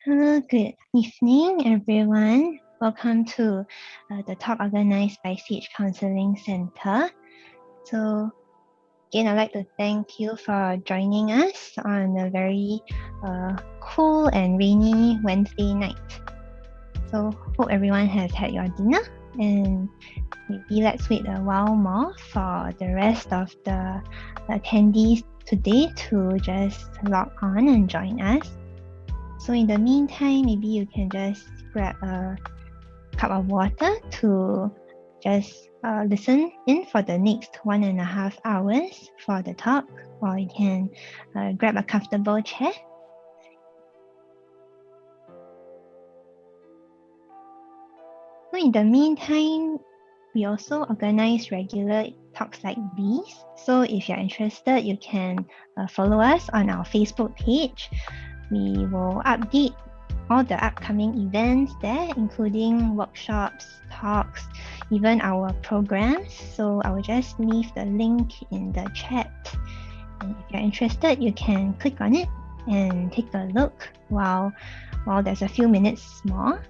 Good evening, everyone. Welcome to the talk organized by SAGE Counselling Centre. So, again, I'd like to thank you for joining us on a very cool and rainy Wednesday night. So, hope everyone has had your dinner, and maybe let's wait a while more for the rest of the attendees today to just log on and join us. So in the meantime, maybe you can just grab a cup of water to just listen in for the next 1.5 hours for the talk, or you can grab a comfortable chair. So in the meantime, we also organize regular talks like these. So if you're interested, you can follow us on our Facebook page. We will update all the upcoming events there, including workshops, talks, even our programs. So I will just leave the link in the chat. And if you're interested, you can click on it and take a look while there's a few minutes more.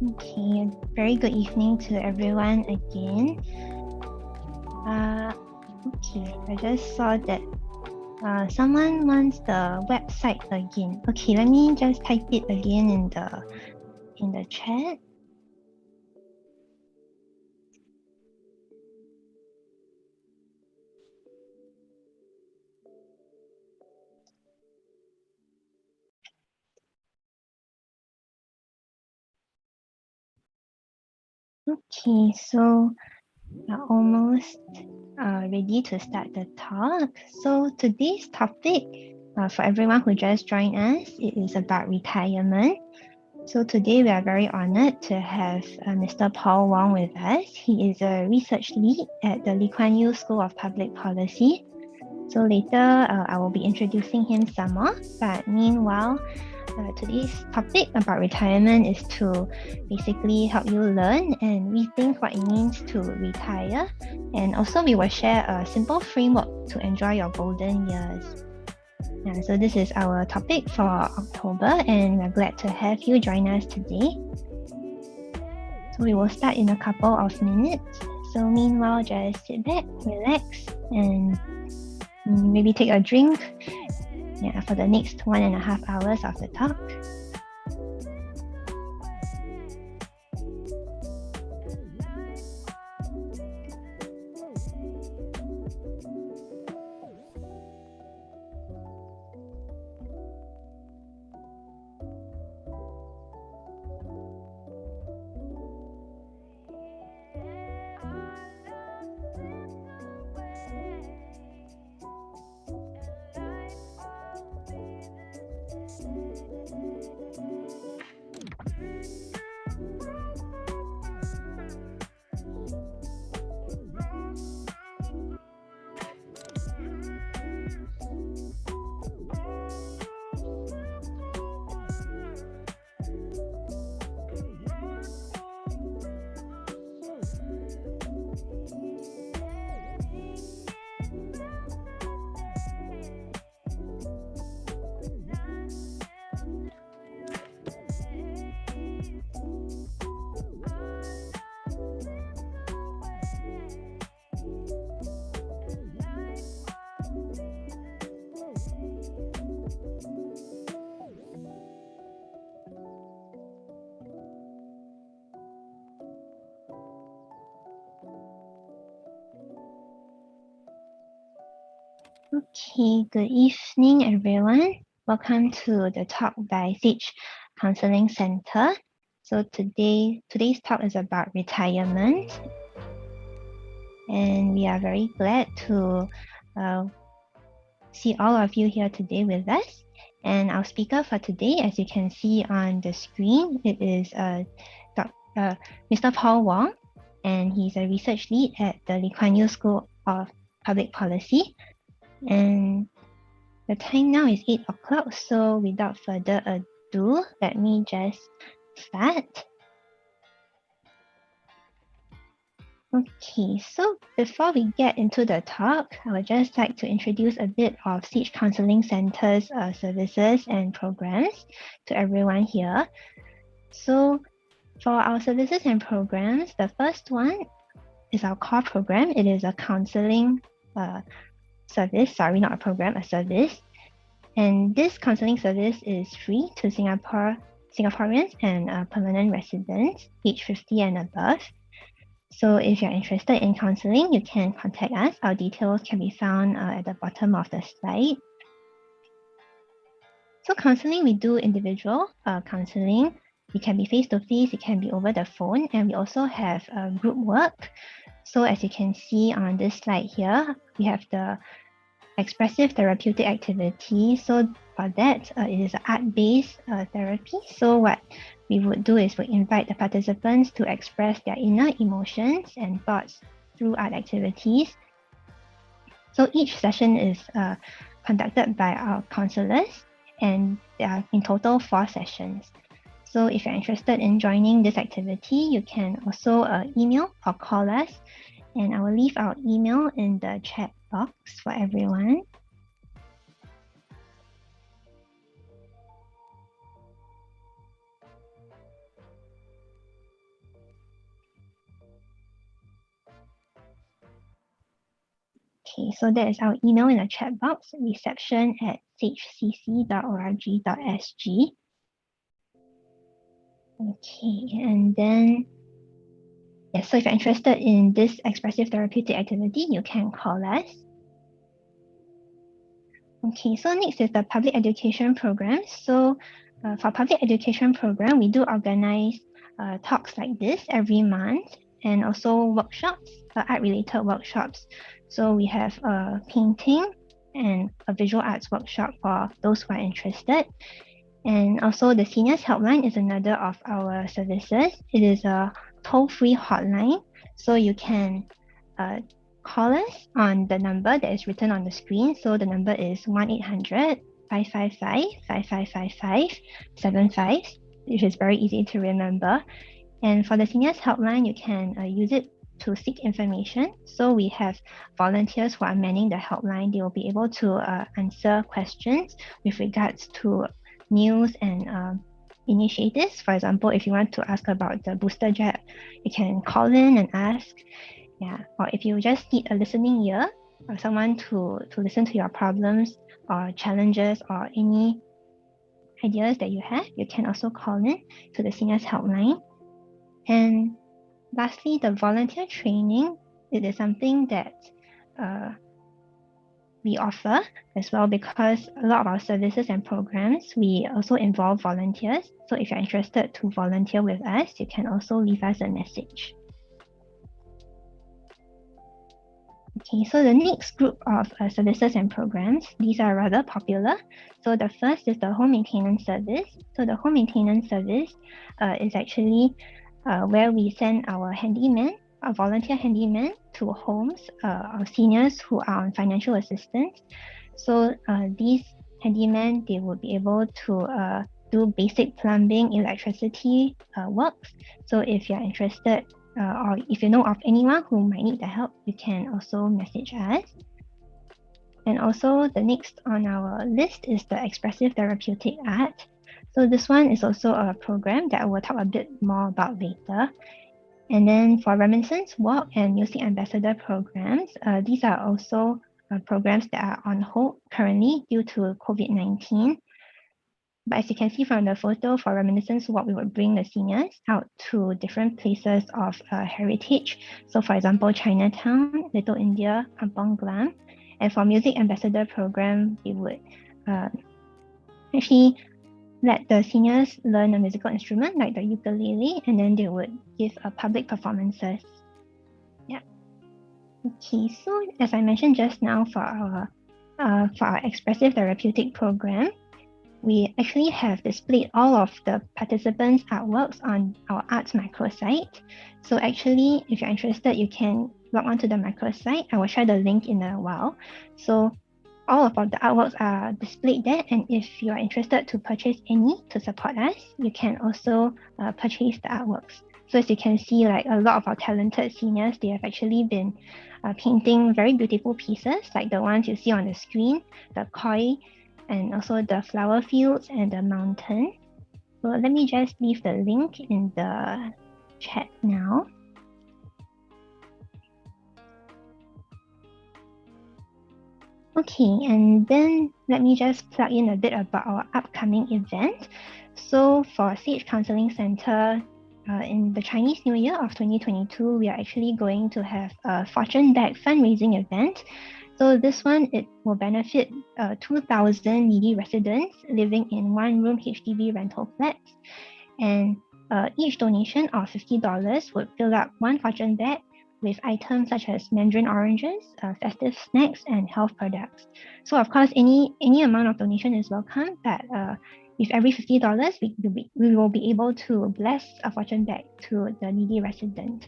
Okay, very good evening to everyone again. Okay, I just saw that someone wants the website again. Okay, let me just type it again in the chat. Okay, so we're almost ready to start the talk. So today's topic, for everyone who just joined us, it is about retirement. So today we are very honored to have Mr. Paul Wong with us. He is a research lead at the Lee Kuan Yew School of Public Policy. So later I will be introducing him some more. But meanwhile, today's topic about retirement is to basically help you learn and rethink what it means to retire. And also we will share a simple framework to enjoy your golden years. Yeah, so this is our topic for October, and we're glad to have you join us today. So we will start in a couple of minutes. So meanwhile, just sit back, relax, and maybe take a drink for the next 1.5 hours of the talk. Okay, good evening, everyone. Welcome to the talk by SAGE Counselling Centre. So today's talk is about retirement, and we are very glad to see all of you here today with us. And our speaker for today, as you can see on the screen, it is Mr. Paul Wong, and he's a research lead at the Lee Kuan Yew School of Public Policy. And the time now is 8 o'clock, so without further ado, let me just start. Okay, so before we get into the talk, I would just like to introduce a bit of SAGE Counselling Centre's services and programs to everyone here. So for our services and programs, the first one is our core program. It is a counselling service, sorry, not a program, a service. And this counselling service is free to Singaporeans and permanent residents, age 50 and above. So if you're interested in counselling, you can contact us. Our details can be found at the bottom of the slide. So counselling, we do individual counselling. It can be face-to-face, it can be over the phone, and we also have group work. So as you can see on this slide here, we have the expressive therapeutic activity. So for that, it is an art-based therapy. So what we would do is we invite the participants to express their inner emotions and thoughts through art activities. So each session is conducted by our counselors, and there are in total 4 sessions. So if you're interested in joining this activity, you can also email or call us, and I will leave our email in the chat box for everyone. Okay, so that is our email in the chat box, reception@sagecc.org.sg. Okay, and then, yes, so if you're interested in this expressive therapeutic activity, you can call us. Okay, so next is the public education program. So for public education program, we do organize talks like this every month, and also workshops, art-related workshops. So we have a painting and a visual arts workshop for those who are interested. And also the Seniors Helpline is another of our services. It is a toll-free hotline, so you can call us on the number that is written on the screen. So the number is 1-800-555-5555-75, which is very easy to remember. And for the Seniors Helpline, you can use it to seek information. So we have volunteers who are manning the helpline. They will be able to answer questions with regards to news and initiatives. For example, if you want to ask about the booster jab, you can call in and ask. Yeah, or if you just need a listening ear or someone to listen to your problems or challenges or any ideas that you have, you can also call in to the Seniors Helpline. And lastly, the volunteer training, it is something that we offer as well, because a lot of our services and programs, we also involve volunteers. So if you're interested to volunteer with us, you can also leave us a message. Okay, so the next group of services and programs, these are rather popular. So the first is the home maintenance service. So the home maintenance service is actually where we send our handyman, our volunteer handyman, to homes of seniors who are on financial assistance. So these handymen, they will be able to do basic plumbing, electricity works. So if you're interested, or if you know of anyone who might need the help, you can also message us. And also the next on our list is the expressive therapeutic art. So this one is also a program that I will talk a bit more about later. And then for Reminiscence Walk and Music Ambassador programs, these are also programs that are on hold currently due to COVID-19. But as you can see from the photo, for Reminiscence Walk, we would bring the seniors out to different places of heritage. So for example, Chinatown, Little India, Kampong Glam. And for music ambassador program, we would actually let the seniors learn a musical instrument like the ukulele, and then they would give public performances. Yeah. Okay, so as I mentioned just now, for our expressive therapeutic program, we actually have displayed all of the participants' artworks on our arts microsite. So actually, if you're interested, you can log on to the microsite. I will share the link in a while. So all of the artworks are displayed there, and if you are interested to purchase any to support us, you can also purchase the artworks. So as you can see, like a lot of our talented seniors, they have actually been painting very beautiful pieces, like the ones you see on the screen, the koi, and also the flower fields and the mountain. So let me just leave the link in the chat now. Okay, and then let me just plug in a bit about our upcoming event. So for SAGE Counselling Centre, in the Chinese New Year of 2022, we are actually going to have a Fortune Bag fundraising event. So this one, it will benefit 2,000 needy residents living in one-room HDB rental flats. And each donation of $50 would fill up one Fortune bag with items such as mandarin oranges, festive snacks, and health products. So of course, any amount of donation is welcome, but with every $50, we will be able to bless a Fortune bag to the needy resident.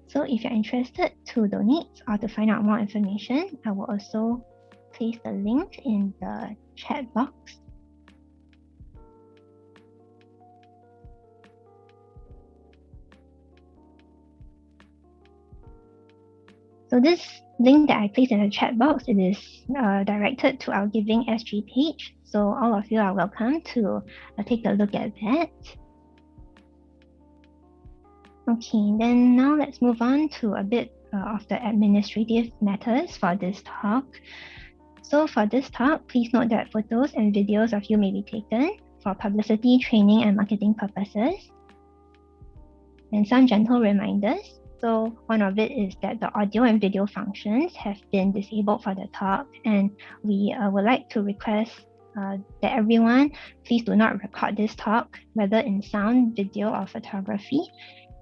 So if you're interested to donate or to find out more information, I will also place the link in the chat box. So this link that I placed in the chat box, it is directed to our Giving SG page. So all of you are welcome to take a look at that. Okay, then now let's move on to a bit of the administrative matters for this talk. So for this talk, please note that photos and videos of you may be taken for publicity, training, and marketing purposes. And some gentle reminders. So one of it is that the audio and video functions have been disabled for the talk, and we would like to request that everyone please do not record this talk, whether in sound, video, or photography.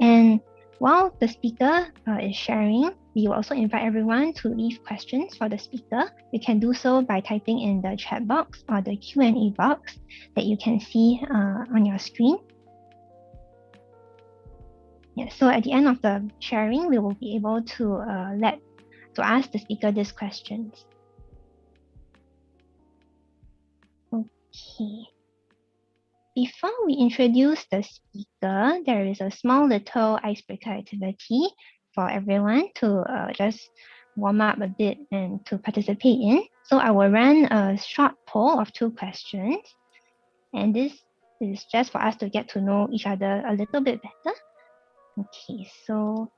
And while the speaker is sharing, we will also invite everyone to leave questions for the speaker. You can do so by typing in the chat box or the Q&A box that you can see on your screen. Yeah, so at the end of the sharing, we will be able to ask the speaker these questions. Okay. Before we introduce the speaker, there is a small little icebreaker activity for everyone to just warm up a bit and to participate in. So I will run a short poll of 2 questions, and this is just for us to get to know each other a little bit better. Okay, so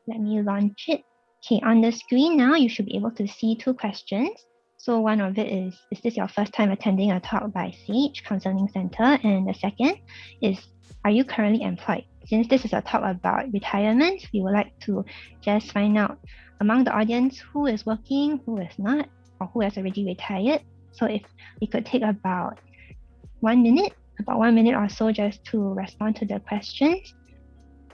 let me launch it. Okay, on the screen now, you should be able to see 2 questions. So one of it is this your first time attending a talk by SAGE Counselling Centre? And the second is, are you currently employed? Since this is a talk about retirement, we would like to just find out among the audience who is working, who is not, or who has already retired. So if we could take about 1 minute or so just to respond to the questions,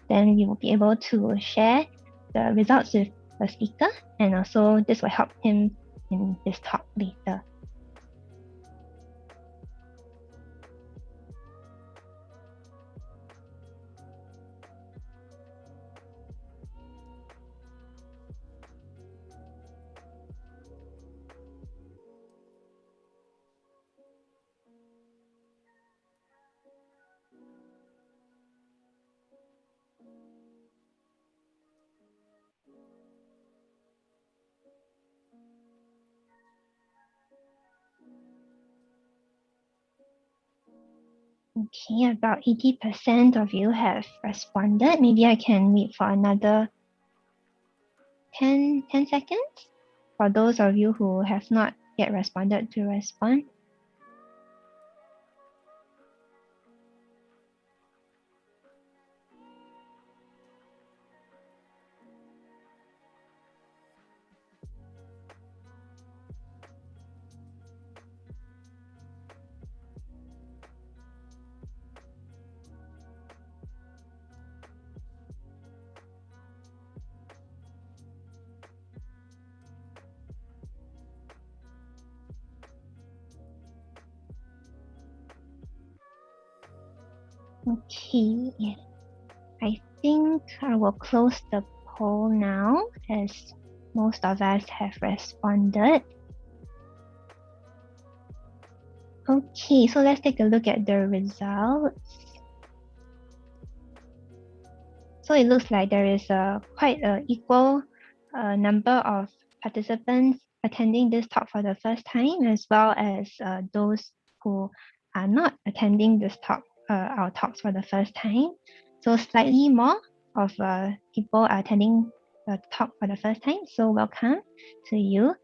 then we will be able to share the results with the speaker, and also this will help him in his talk later. Okay, about 80% of you have responded. Maybe I can wait for another 10 seconds for those of you who have not yet responded to respond. Okay, I think I will close the poll now as most of us have responded. Okay, so let's take a look at the results. So it looks like there is quite an equal number of participants attending this talk for the first time, as well as those who are not attending this talk, our talks for the first time. So slightly more of people are attending the talk for the first time. So welcome to you.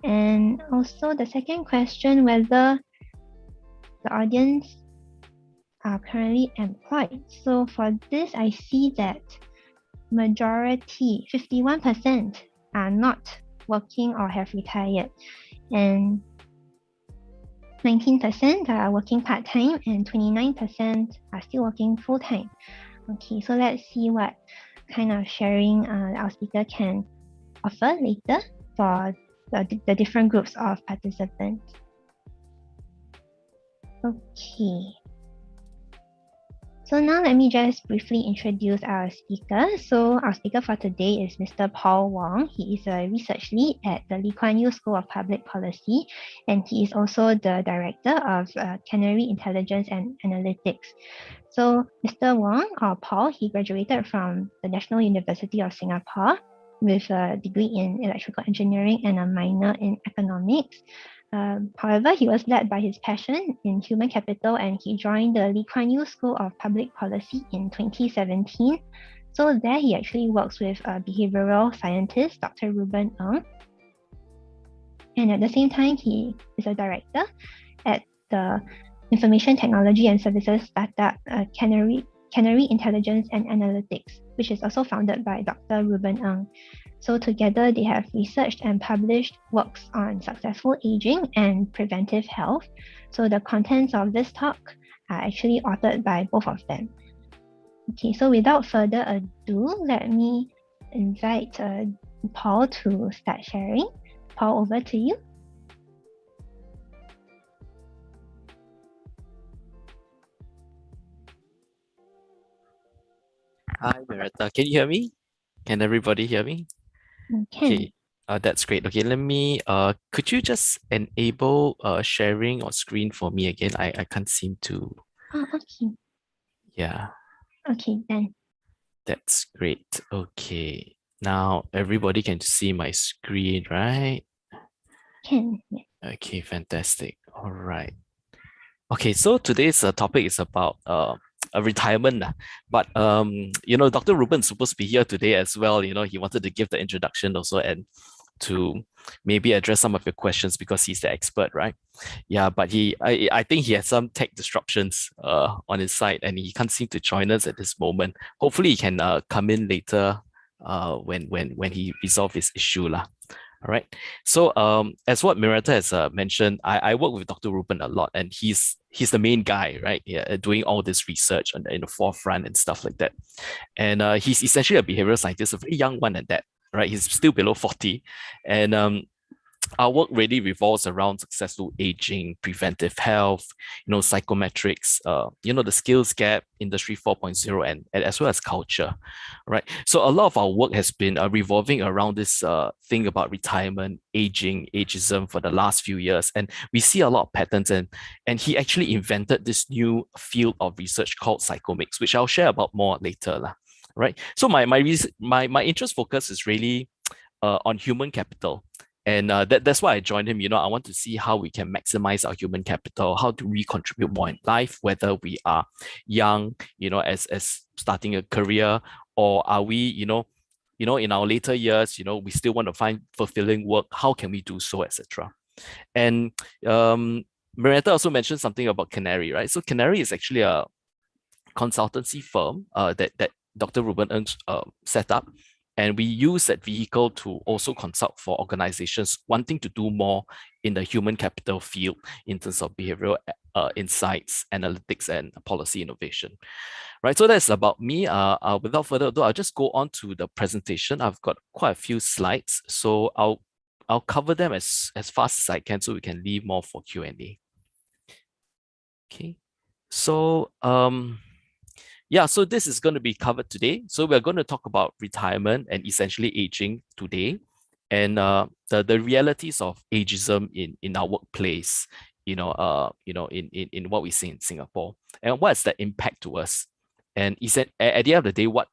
And also the second question, whether the audience are currently employed. So for this, I see that majority, 51%, are not working or have retired, and 19% are working part-time, and 29% are still working full-time. Okay, so let's see what kind of sharing our speaker can offer later for the different groups of participants. Okay. So now let me just briefly introduce our speaker. So our speaker for today is Mr. Paul Wong. He is a research lead at the Lee Kuan Yew School of Public Policy, and he is also the director of Canary Intelligence and Analytics. So Mr. Wong, or Paul, he graduated from the National University of Singapore with a degree in electrical engineering and a minor in economics. However, he was led by his passion in human capital, and he joined the Lee Kuan Yew School of Public Policy in 2017. So there he actually works with behavioral scientist, Dr. Ruben Ng. And at the same time, he is a director at the Information Technology and Services startup Canary Intelligence and Analytics, which is also founded by Dr. Ruben Ng. So together they have researched and published works on successful aging and preventive health. So the contents of this talk are actually authored by both of them. Okay, so without further ado, let me invite Paul to start sharing. Paul, over to you. Hi, Miretta. Can you hear me? Can everybody hear me? Okay. That's great. Okay, let me, could you just enable sharing or screen for me again? I can't seem to. Oh, okay. Yeah. Okay, then. That's great. Okay. Now everybody can see my screen, right? Can. Yeah. Okay, fantastic. All right. Okay, so today's topic is about a retirement. But Dr. Ruben's supposed to be here today as well. He wanted to give the introduction also and to maybe address some of your questions because he's the expert, right? Yeah, but I think he has some tech disruptions on his side and he can't seem to join us at this moment. Hopefully he can come in later when he resolve his issue lah. All right. So as what Miretta has mentioned, I work with Dr. Ruben a lot, and he's the main guy, right? Yeah, doing all this research in the forefront and stuff like that. And he's essentially a behavioral scientist, a very young one at that, right? He's still below 40, and our work really revolves around successful aging, preventive health, psychometrics, the skills gap, industry 4.0, and as well as culture, right? So a lot of our work has been revolving around this thing about retirement, aging, ageism for the last few years, and we see a lot of patterns. And he actually invented this new field of research called psychomics, which I'll share about more later, lah. Right. So my interest focus is really on human capital. And that's why I joined him. I want to see how we can maximize our human capital. How do we contribute more in life, whether we are young, as starting a career, or are we, in our later years, we still want to find fulfilling work. How can we do so, etc. And Miretta also mentioned something about Canary, right? So Canary is actually a consultancy firm that Dr. Ruben Ng set up. And we use that vehicle to also consult for organizations wanting to do more in the human capital field in terms of behavioral insights, analytics, and policy innovation. Right, so that's about me. Without further ado, I'll just go on to the presentation. I've got quite a few slides, so I'll cover them as fast as I can so we can leave more for Q&A. Okay. So so this is going to be covered today. So we're going to talk about retirement and essentially aging today, and the realities of ageism in our workplace. In what we see in Singapore, and what's the impact to us, and is it at the end of the day, what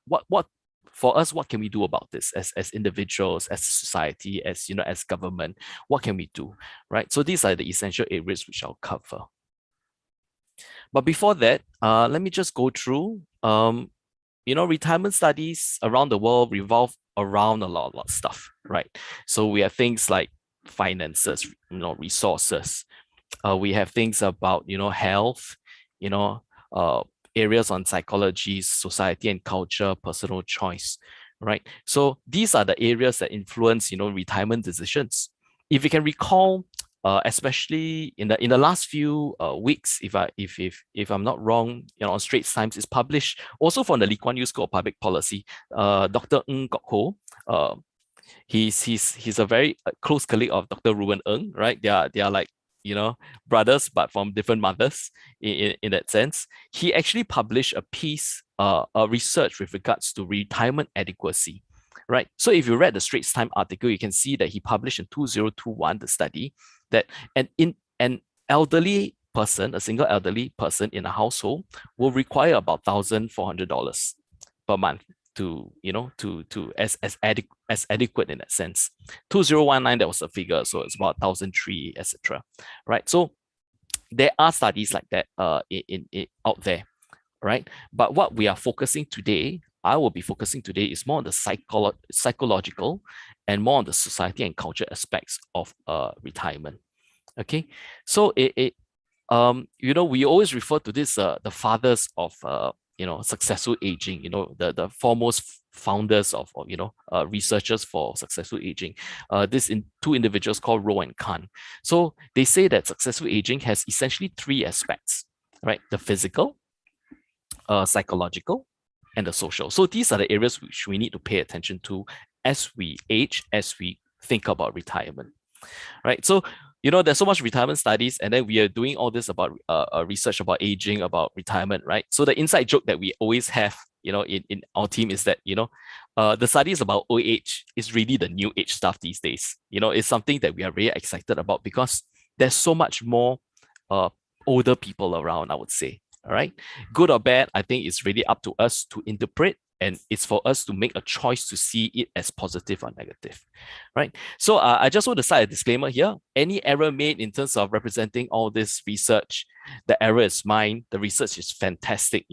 for us, what can we do about this as individuals, as society, as government? What can we do, right? So these are the essential areas which I'll cover. But before that, let me just go through. Retirement studies around the world revolve around a lot of stuff, right? So we have things like finances, resources. We have things about health, you know, uh, areas on psychology, society and culture, personal choice, right? So these are the areas that influence retirement decisions. If you can recall, especially in the last few weeks, if I'm not wrong, on Straits Times, is published also from the Lee Kuan Yew School of Public Policy. Dr. Ng Kok Ho, he's a very close colleague of Dr. Ruben Ng, right? They are like brothers, but from different mothers in that sense. He actually published a piece, a research with regards to retirement adequacy, right? So if you read the Straits Times article, you can see that he published in 2021 the study that an elderly person, a single elderly person in a household, will require about $1,400 per month to as adequate in that sense. 2019, that was a figure, so it's about 1,003, etc. Right. So there are studies like that out there, right? But what we are focusing today, I will be focusing today, is more on the psychological and more on the society and culture aspects of retirement. Okay, so we always refer to this the fathers of successful aging. The foremost founders of researchers for successful aging. Two individuals called Rowe and Kahn. So they say that successful aging has essentially three aspects, right? The physical, psychological, and the social. So these are the areas which we need to pay attention to as we age, as we think about retirement, right? So there's so much retirement studies, and then we are doing all this about research about aging, about retirement, right? So the inside joke that we always have, in our team is that, the studies about old age is really the new age stuff these days. It's something that we are very excited about because there's so much more older people around, I would say. All right. Good or bad, I think it's really up to us to interpret, and it's for us to make a choice to see it as positive or negative, right? So I just want to cite a disclaimer here. Any error made in terms of representing all this research, the error is mine. The research is fantastic.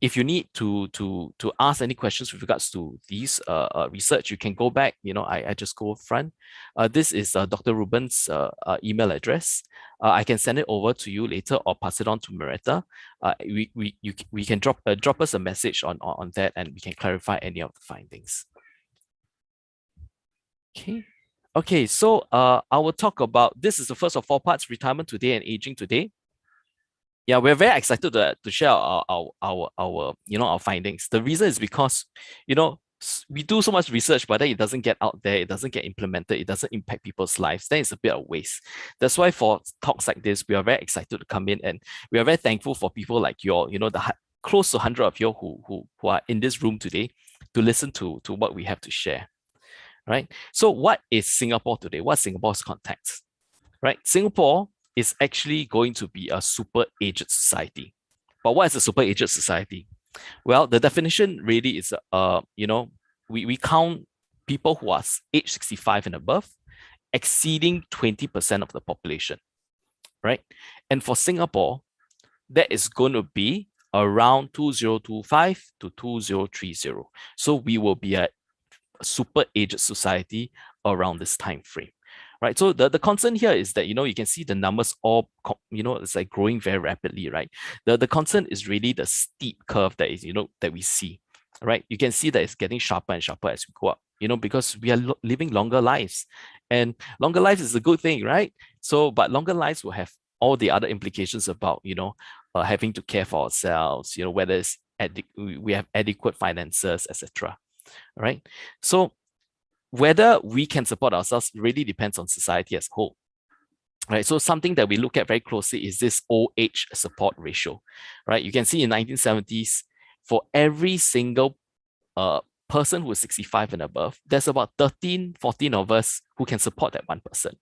If you need to ask any questions with regards to these research, you can go back. I just go front. This is Dr. Ruben's email address. I can send it over to you later or pass it on to Maretta. We can drop us a message on that, and we can clarify any of the findings. Okay. So I will talk about, this is the first of 4 parts: retirement today and aging today. Yeah, we're very excited to share our findings. The reason is because we do so much research, but then it doesn't get out there, it doesn't get implemented, it doesn't impact people's lives. Then it's a bit of waste. That's why for talks like this, we are very excited to come in, and we are very thankful for people like you all, the close to 100 of you who are in this room today to listen to what we have to share. Right. So what is Singapore today? What's Singapore's context? Right. Singapore is actually going to be a super aged society. But what is a super aged society? Well, the definition really is, we count people who are age 65 and above exceeding 20% of the population, right? And for Singapore, that is going to be around 2025 to 2030. So we will be a super aged society around this time frame. Right. So the concern here is that, you can see the numbers all, it's like growing very rapidly, right? The concern is really the steep curve that is, that we see, right? You can see that it's getting sharper and sharper as we go up, because we are living longer lives, and longer lives is a good thing, right? So, but longer lives will have all the other implications about, having to care for ourselves, whether it's we have adequate finances, etc. Right. So whether we can support ourselves really depends on society as a whole. right? So something that we look at very closely is this old age support ratio, right? You can see in 1970s, for every single person who is 65 and above, there's about 13, 14 of us who can support that one person.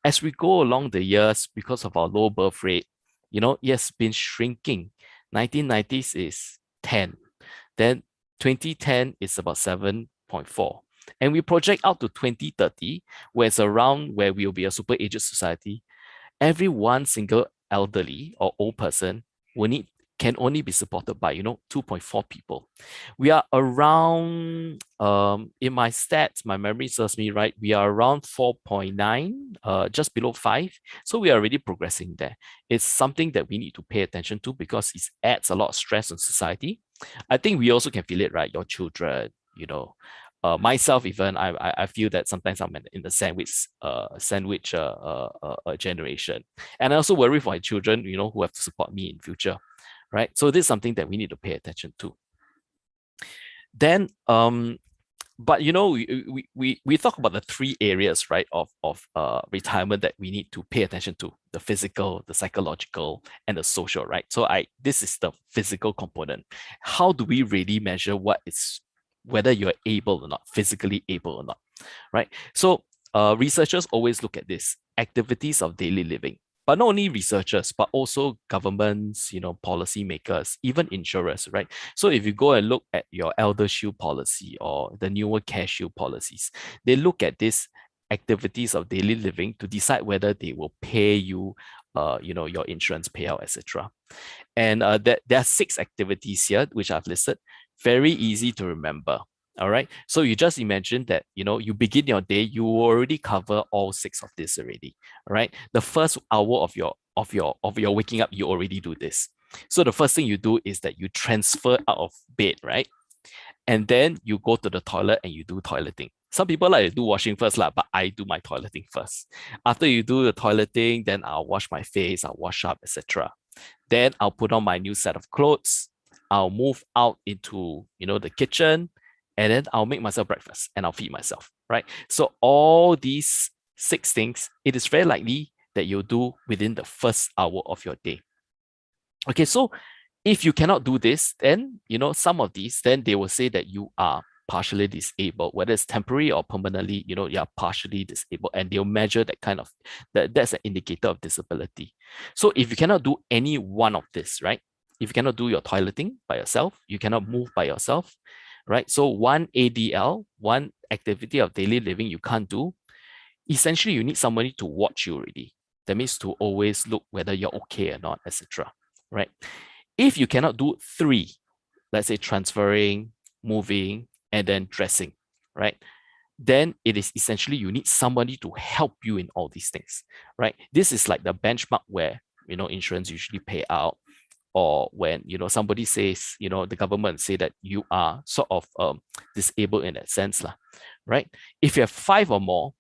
As we go along the years, because of our low birth rate, it has been shrinking. 1990s is 10. Then 2010 is about 7.4. And we project out to 2030, where it's around where we'll be a super aged society. Every one single elderly or old person can only be supported by 2.4 people. We are around in my stats, my memory serves me right, we are around 4.9, just below 5. So we are already progressing there. It's something that we need to pay attention to because it adds a lot of stress on society. I think we also can feel it, right? Your children, myself, even I feel that sometimes I'm in the sandwich generation, and I also worry for my children, who have to support me in future, right? So this is something that we need to pay attention to. Then, but we talk about the three areas, right, of retirement that we need to pay attention to: the physical, the psychological, and the social, right? So this is the physical component. How do we really measure whether you're able or not, physically able or not, right? So researchers always look at this: activities of daily living. But not only researchers, but also governments, policymakers, even insurers, right? So if you go and look at your ElderShield policy or the newer CareShield policies, they look at these activities of daily living to decide whether they will pay you, your insurance payout, etc. And there are 6 activities here, which I've listed. Very easy to remember. All right. So you just imagine that, you begin your day, you already cover all 6 of this already. All right. The first hour of your waking up, you already do this. So the first thing you do is that you transfer out of bed, right? And then you go to the toilet and you do toileting. Some people like to do washing first, but I do my toileting first. After you do the toileting, then I'll wash my face, I'll wash up, etc. Then I'll put on my new set of clothes. I'll move out into, the kitchen, and then I'll make myself breakfast and I'll feed myself, right? So all these 6 things, it is very likely that you'll do within the first hour of your day. Okay, so if you cannot do this, then, some of these, then they will say that you are partially disabled, whether it's temporary or permanently, you are partially disabled, and they'll measure that's an indicator of disability. So if you cannot do any one of this, right? If you cannot do your toileting by yourself, you cannot move by yourself, right? So one ADL, one activity of daily living you can't do, essentially you need somebody to watch you already. That means to always look whether you're okay or not, etc. Right? If you cannot do 3, let's say transferring, moving, and then dressing, right? Then it is essentially you need somebody to help you in all these things, right? This is like the benchmark where, insurance usually pay out, or when, somebody says, the government say that you are sort of disabled in that sense, right? If you have 5 or more,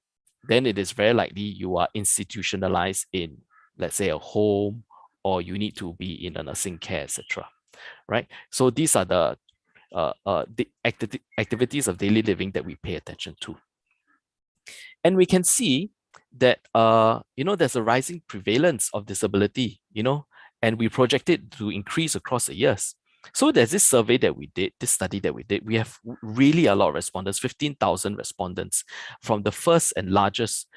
then it is very likely you are institutionalized in, let's say, a home, or you need to be in a nursing care, etc. Right? So these are the activities of daily living that we pay attention to. And we can see that, there's a rising prevalence of disability, and we project it to increase across the years. So there's this survey that we did, this study that we did. We have really a lot of respondents, 15,000 respondents from the first and largest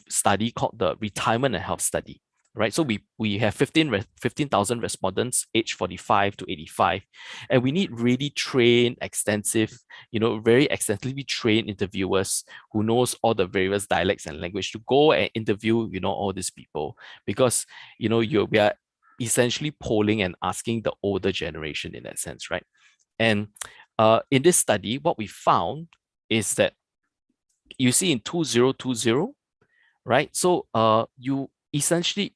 study called the Retirement and Health Study. Right, so we have 15,000 respondents aged 45 to 85, and we need really trained, extensive, very extensively trained interviewers who knows all the various dialects and language to go and interview, all these people, because we are essentially polling and asking the older generation in that sense, right? And in this study, what we found is that you see in 2020, right? So you essentially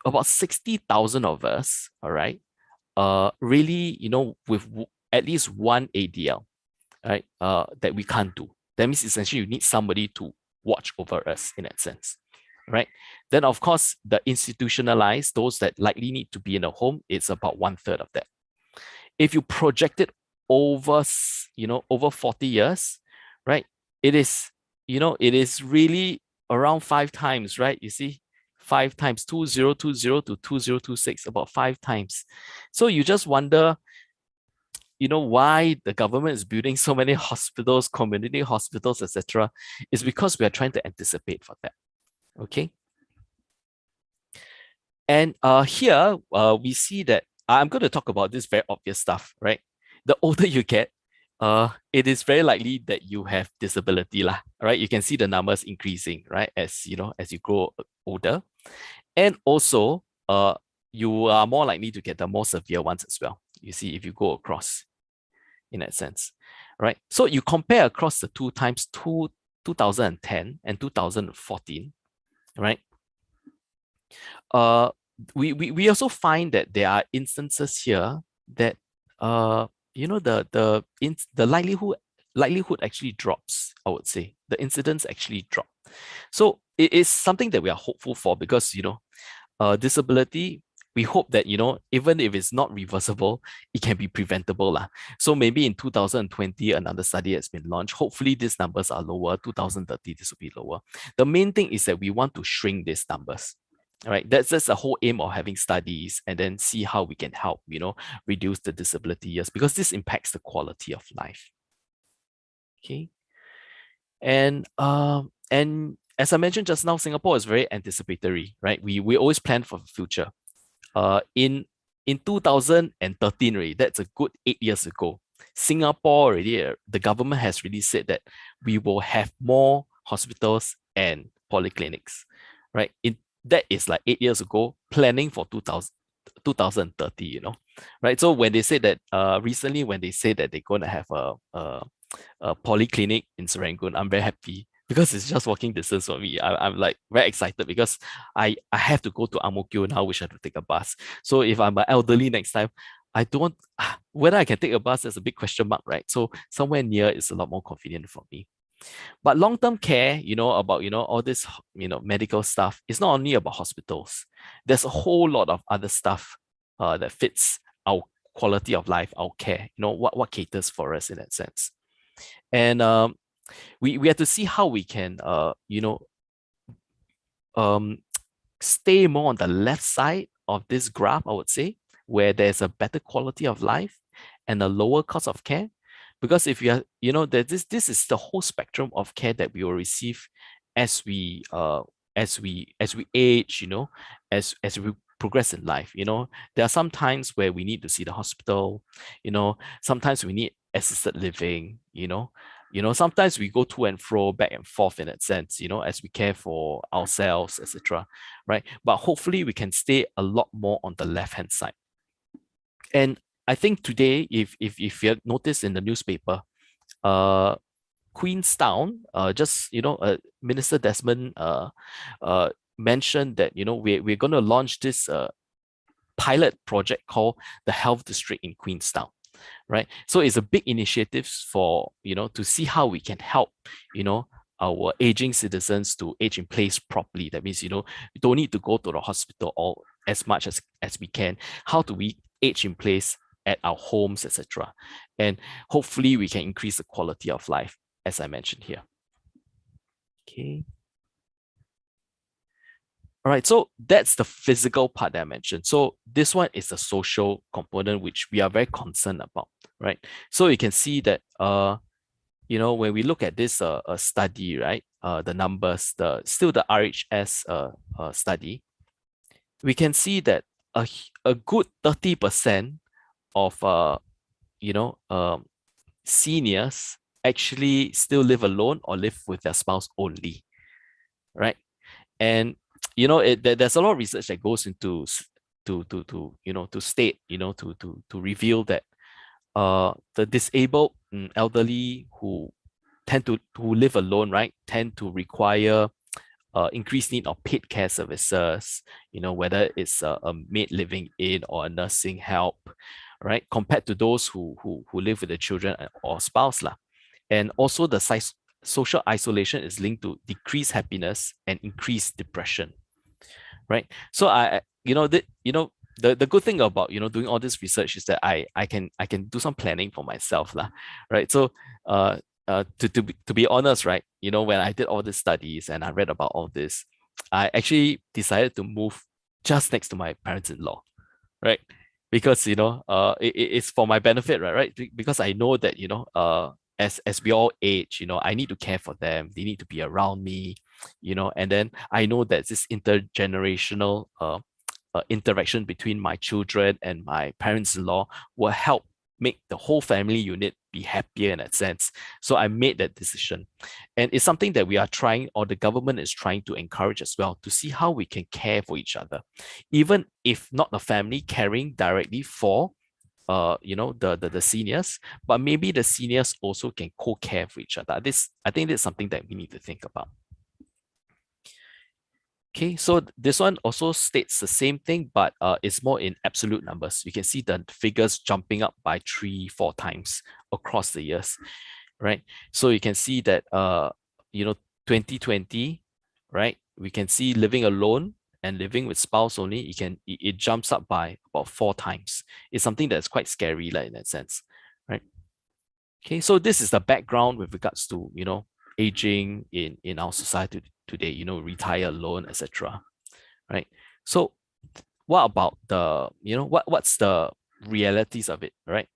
about 60,000 of us, all right, really, with at least one ADL, right, that we can't do. That means essentially you need somebody to watch over us in that sense, right? Then, of course, the institutionalized, those that likely need to be in a home, it's about 1/3 of that. If you project it over, over 40 years, right, it is really around 5 times, right? You see, 5 times, 2020 to 2026, about 5 times. So you just wonder, why the government is building so many hospitals, community hospitals, etc. Is because we are trying to anticipate for that. Okay. And here we see that I'm going to talk about this very obvious stuff, right? The older you get, it is very likely that you have disability, lah, right? You can see the numbers increasing, right? As as you grow older, and also you are more likely to get the more severe ones as well. You see, if you go across, in that sense, right? So you compare across the 2010 and 2014, right? We also find that there are instances here that the likelihood actually drops. I would say the incidence actually drop. So it is something that we are hopeful for, because disability, we hope that even if it's not reversible, it can be preventable lah. So maybe in 2020 another study has been launched. Hopefully these numbers are lower. 2030 this will be lower. The main thing is that we want to shrink these numbers. All right, that's the whole aim of having studies, and then see how we can help reduce the disability years, because this impacts the quality of life. Okay. And as I mentioned just now, Singapore is very anticipatory, right? We always plan for the future. In 2013, really, that's a good 8 years ago, Singapore already, the government has really said that we will have more hospitals and polyclinics, right? That is like 8 years ago, planning for 2030, right? So when they say that, recently when they say that they're going to have a polyclinic in Serangoon, I'm very happy, because it's just walking distance for me. I'm like very excited, because I have to go to Ang Mo Kio now, which I have to take a bus. So if I'm an elderly next time, I don't want, whether I can take a bus, there's a big question mark, right? So somewhere near is a lot more convenient for me. But long-term care, about, all this, medical stuff, it's not only about hospitals. There's a whole lot of other stuff that fits our quality of life, our care, what caters for us in that sense. And we have to see how we can, stay more on the left side of this graph, I would say, where there's a better quality of life and a lower cost of care. Because if you are, this is the whole spectrum of care that we will receive as we age, as we progress in life. There are some times where we need to see the hospital, sometimes we need assisted living, sometimes we go to and fro, back and forth in that sense, as we care for ourselves, etc. Right? But hopefully we can stay a lot more on the left-hand side. And I think today, if you have noticed in the newspaper, Queenstown, Minister Desmond mentioned that we're going to launch this pilot project called the Health District in Queenstown, right? So it's a big initiative for to see how we can help our aging citizens to age in place properly. That means you don't need to go to the hospital all as much as we can. How do we age in place at our homes, etc. And hopefully we can increase the quality of life, as I mentioned here. Okay. All right, so that's the physical part that I mentioned. So this one is the social component, which we are very concerned about, right? So you can see that, when we look at this study, right, the numbers, still the RHS study, we can see that a good 30% of seniors actually still live alone or live with their spouse only, right? And there's a lot of research that goes into to state, to reveal that the disabled elderly who live alone, right, tend to require increased need of paid care services, whether it's a maid living in or a nursing help, right, compared to those who live with the children or spouse lah. And also the social isolation is linked to decreased happiness and increased depression, right? So the good thing about doing all this research is that I can do some planning for myself lah, right? So to be honest, right, when I did all these studies and I read about all this, I actually decided to move just next to my parents-in-law, right? Because it's for my benefit, right? Because I know that as we all age, I need to care for them. They need to be around me, and then I know that this intergenerational interaction between my children and my parents-in-law will help make the whole family unit be happier in that sense. So I made that decision. And it's something that we are trying, or the government is trying to encourage as well, to see how we can care for each other. Even if not the family caring directly for the seniors, but maybe the seniors also can co-care for each other. I think that's something that we need to think about. Okay, so this one also states the same thing, but it's more in absolute numbers. You can see the figures jumping up by 3-4 times across the years, right? So you can see that 2020, right? We can see living alone and living with spouse only. It jumps up by about 4 times. It's something that's quite scary, like in that sense, right? Okay, so this is the background with regards to aging in our society today, retire alone, etc. Right. So what about what's the realities of it, right?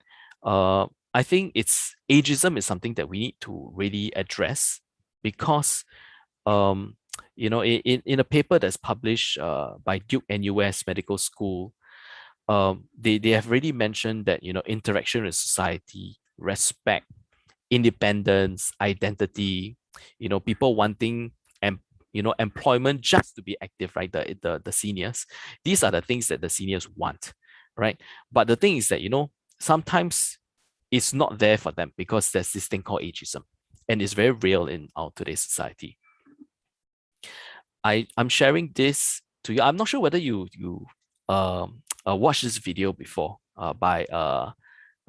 I think ageism is something that we need to really address, because in a paper that's published by Duke NUS Medical School, they have already mentioned that interaction with society, respect, independence, identity, people wanting and employment just to be active, right? The seniors, these are the things that the seniors want, right? But the thing is that sometimes it's not there for them because there's this thing called ageism, and it's very real in our today's society. I'm sharing this to you. I'm not sure whether you watched this video before by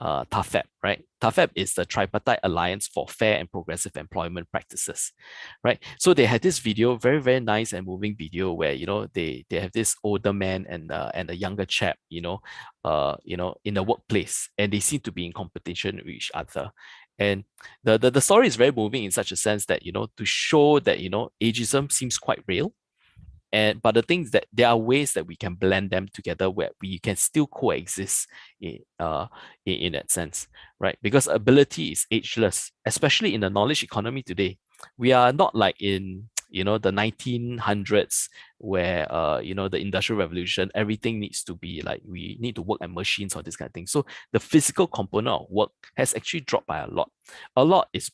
TAFEP, right? TAFEP is the Tripartite Alliance for Fair and Progressive Employment Practices, right? So they had this video, very, very nice and moving video where, they have this older man and a younger chap, in the workplace, and they seem to be in competition with each other. And the story is very moving in such a sense that, to show that, ageism seems quite real. But the thing is that there are ways that we can blend them together where we can still coexist in that sense, right? Because ability is ageless, especially in the knowledge economy today. We are not like in the 1900s where the industrial revolution, everything needs to be like, we need to work at machines or this kind of thing. So the physical component of work has actually dropped by a lot. A lot is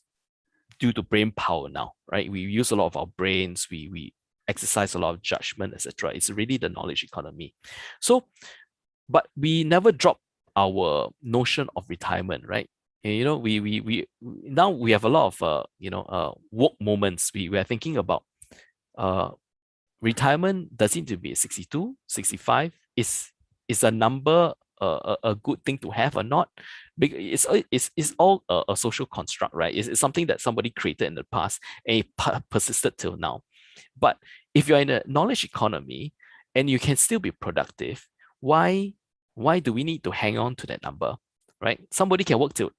due to brain power now, right? We use a lot of our brains, we exercise a lot of judgment, etc. It's really the knowledge economy. So, but we never drop our notion of retirement, right? And, we now we have a lot of work moments. We are thinking about retirement. Does it need to be 62, 65? Is a number a good thing to have or not? Because it's all a social construct, right? It's something that somebody created in the past and it persisted till now. But if you're in a knowledge economy and you can still be productive, why do we need to hang on to that number, right? Somebody can work till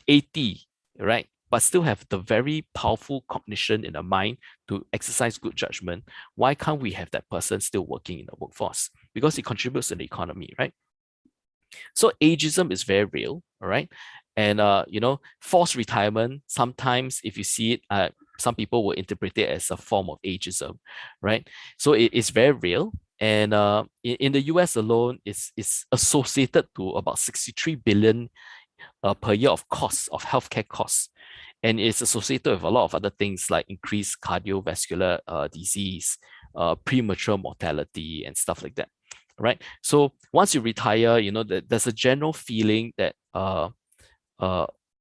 80, right? But still have the very powerful cognition in the mind to exercise good judgment. Why can't we have that person still working in the workforce? Because it contributes to the economy, right? So ageism is very real, all right? And forced retirement, sometimes if you see it, some people will interpret it as a form of ageism, right? So it is very real. And in the US alone, it's associated to about 63 billion per year of costs, of healthcare costs. And it's associated with a lot of other things like increased cardiovascular disease, premature mortality, and stuff like that, right? So once you retire, there's a general feeling that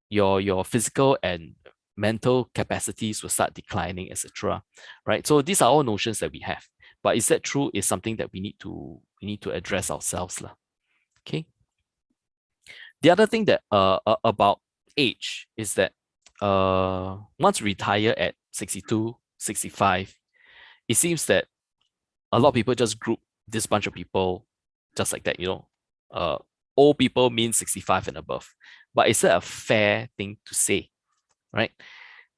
your physical and mental capacities will start declining, etc. Right? So these are all notions that we have. But is that true? Is something that we need to address ourselves, lah. Okay. The other thing that about age is that once you retire at 62, 65, it seems that a lot of people just group this bunch of people just like that, old people mean 65 and above. But is that a fair thing to say, right?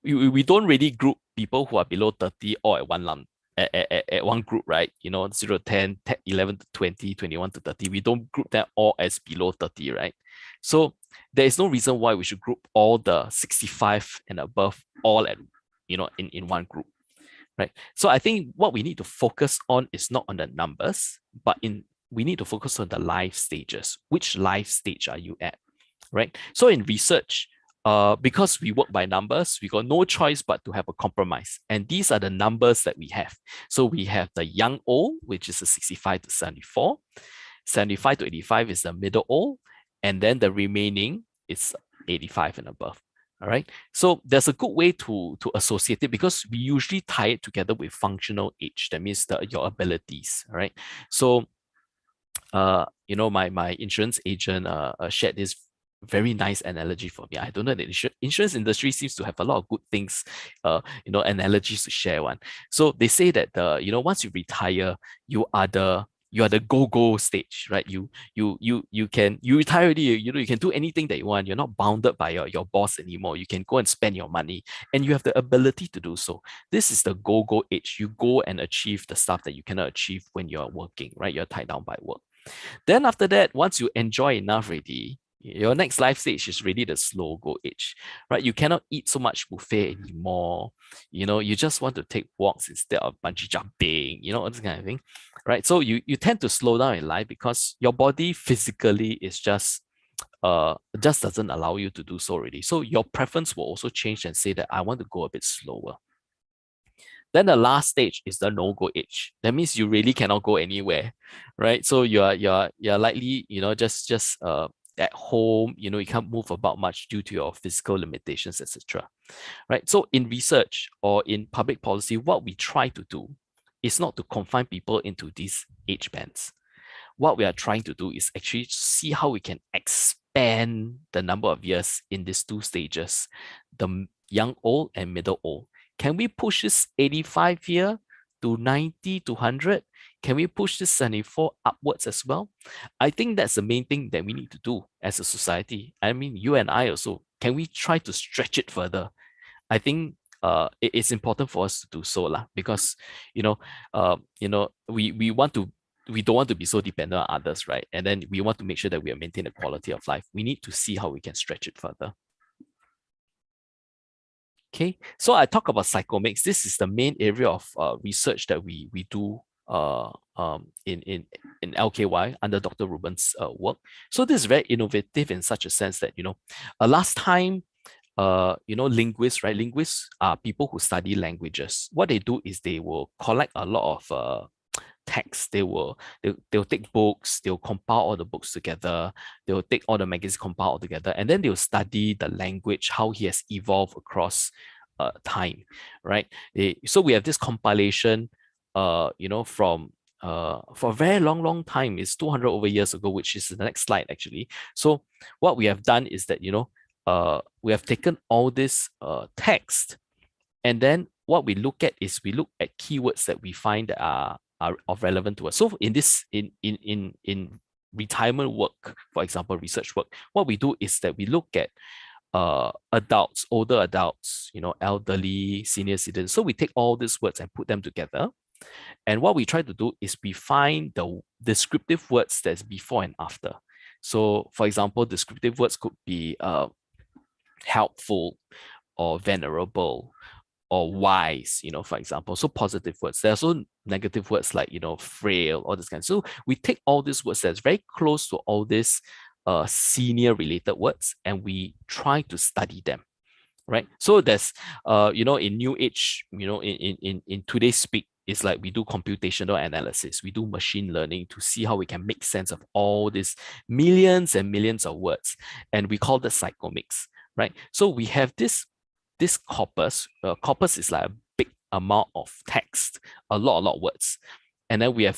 We don't really group people who are below 30 all at one lump, at one group, right? 0 to 10, 11 to 20, 21 to 30. We don't group that all as below 30, right? So there is no reason why we should group all the 65 and above all at, in one group, right? So I think what we need to focus on is not on the numbers, but we need to focus on the life stages. Which life stage are you at, right? So in research, because we work by numbers, we got no choice but to have a compromise. And these are the numbers that we have. So we have the young old, which is a 65 to 74, 75 to 85 is the middle old, and then the remaining is 85 and above. All right. So there's a good way to associate it because we usually tie it together with functional age. That means your abilities. All right. So my insurance agent shared this very nice analogy for me. I don't know, the insurance industry seems to have a lot of good things, analogies to share one. So they say that once you retire, you are the go-go stage, right? You retire already, you can do anything that you want. You're not bounded by your boss anymore. You can go and spend your money and you have the ability to do so. This is the go-go age. You go and achieve the stuff that you cannot achieve when you're working, right? You're tied down by work. Then after that, once you enjoy enough already, your next life stage is really the slow go age, right? You cannot eat so much buffet anymore. You just want to take walks instead of bungee jumping, all this kind of thing, right? So you tend to slow down in life because your body physically is just doesn't allow you to do so already. So your preference will also change and say that I want to go a bit slower. Then the last stage is the no-go age. That means you really cannot go anywhere, right? So you're likely, just at home, you can't move about much due to your physical limitations, etc. Right? So in research or in public policy, what we try to do is not to confine people into these age bands. What we are trying to do is actually see how we can expand the number of years in these two stages, the young old and middle old. Can we push this 85 year to 90 to 100? Can we push this 74 upwards as well? I think that's the main thing that we need to do as a society. I mean, you and I also, can we try to stretch it further? I think it's important for us to do so lah, because we don't want to be so dependent on others, right? And then we want to make sure that we maintain the quality of life. We need to see how we can stretch it further. Okay, so I talk about psychomics. This is the main area of research that we do in LKY under Dr. Ruben's work. So this is very innovative in such a sense that last time linguists, right? Linguists are people who study languages. What they do is they will collect a lot of text. They'll take books, they'll compile all the books together, they'll take all the magazines, compile all together, and then they'll study the language, how he has evolved across time, right? So we have this compilation from for a very long time. It's 200 over years ago, which is the next slide actually. So what we have done is that we have taken all this text, and then what we look at is we look at keywords that we find that are of relevant to us. So in this in retirement work, for example, research work, what we do is that we look at adults, older adults, elderly, senior citizens. So we take all these words and put them together. And what we try to do is we find the descriptive words that's before and after. So for example, descriptive words could be helpful or venerable or wise, for example. So positive words. There are also negative words like, frail, all this kind. So we take all these words that's very close to all these senior related words, and we try to study them, right? So there's, in new age, in today's speak, it's like we do computational analysis, we do machine learning to see how we can make sense of all these millions and millions of words, and we call that psychomics, right? So we have this corpus. Corpus is like a big amount of text, a lot of words, and then we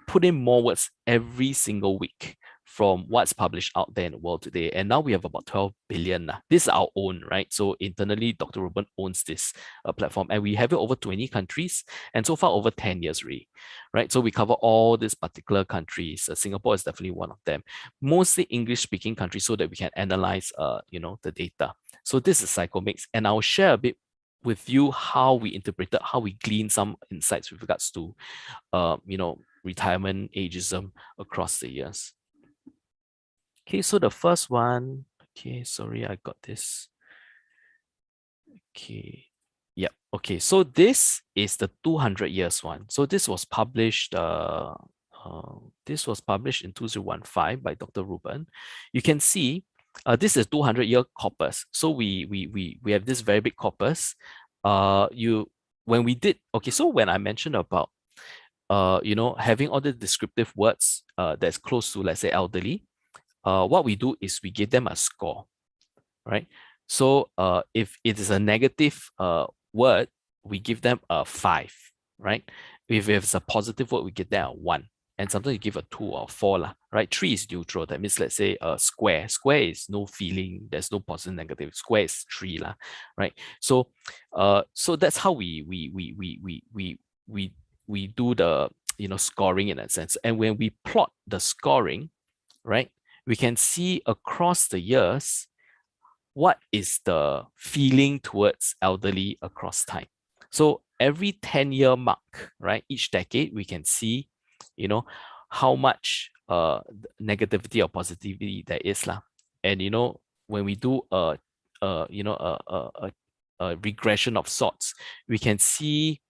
put in more words every single week from what's published out there in the world today. And now we have about 12 billion. This is our own, right? So internally, Dr. Ruben owns this platform, and we have it over 20 countries, and so far over 10 years already, right? So we cover all these particular countries. Singapore is definitely one of them, mostly English-speaking countries, so that we can analyze, the data. So this is psychomics, and I'll share a bit with you how we interpreted, how we glean some insights with regards to, retirement ageism across the years. Okay, so the first one, okay, sorry, I got this. Okay, yep. Okay, so this is the 200 years one. So this was published in 2015 by Dr. Ruben. You can see this is 200-year corpus. So we have this very big corpus. When we did, okay, so when I mentioned about having all the descriptive words that's close to, let's say, elderly, what we do is we give them a score, right? So if it is a negative word, we give them a 5, right? If it's a positive word, we give them a 1. And sometimes you give a 2 or 4, lah, right? 3 is neutral. That means, let's say, a square. Square is no feeling. There's no positive, negative. Square is 3, lah, right? So, so that's how we do the scoring in that sense. And when we plot the scoring, right, we can see across the years what is the feeling towards elderly across time. So every 10-year mark, right, each decade, we can see, how much negativity or positivity there is, lah. And when we do a regression of sorts, we can see,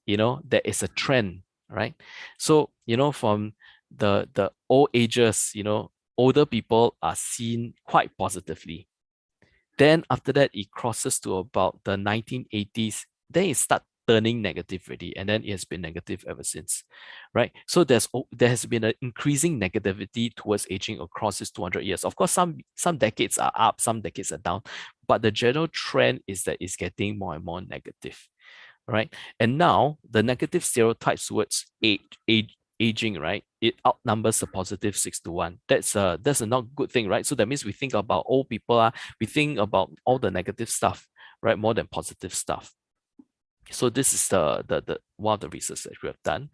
there is a trend, right? So from the old ages, older people are seen quite positively. Then after that, it crosses to about the 1980s. Then it starts turning negative already, and then it has been negative ever since, right? So there has been an increasing negativity towards aging across this 200 years. Of course, some decades are up, some decades are down, but the general trend is that it's getting more and more negative, right? And now the negative stereotypes towards aging, right? It outnumbers the positive 6-1. That's a not good thing, right? So that means we think about old people, we think about all the negative stuff, right? More than positive stuff. So this is the one of the research that we have done.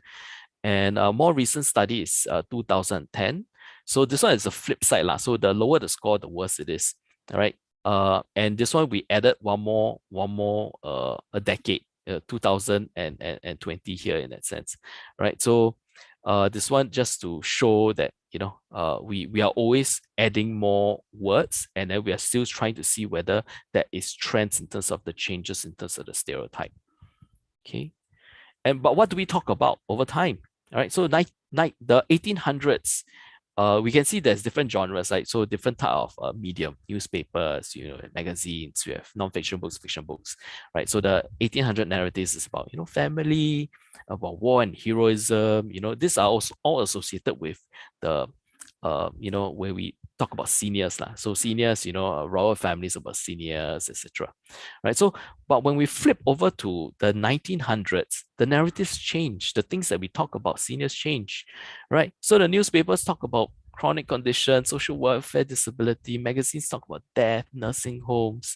And a more recent study is 2010. So this one is a flip side, lah. So the lower the score, the worse it is. All right. And this one we added one more a decade, 2020 here in that sense, right? So this one just to show that we are always adding more words, and then we are still trying to see whether there is trends in terms of the changes in terms of the stereotype. Okay. But what do we talk about over time? All right. So the 1800s, we can see there's different genres, right? So different type of medium, newspapers, magazines. We have non-fiction books, fiction books, right? So the 1800 narratives is about family, about war and heroism. These are also all associated with the where we talk about seniors, lah. So seniors, royal families about seniors, etc. Right. So, but when we flip over to the 1900s, the narratives change. The things that we talk about seniors change, right? So the newspapers talk about chronic conditions, social welfare, disability. Magazines talk about death, nursing homes.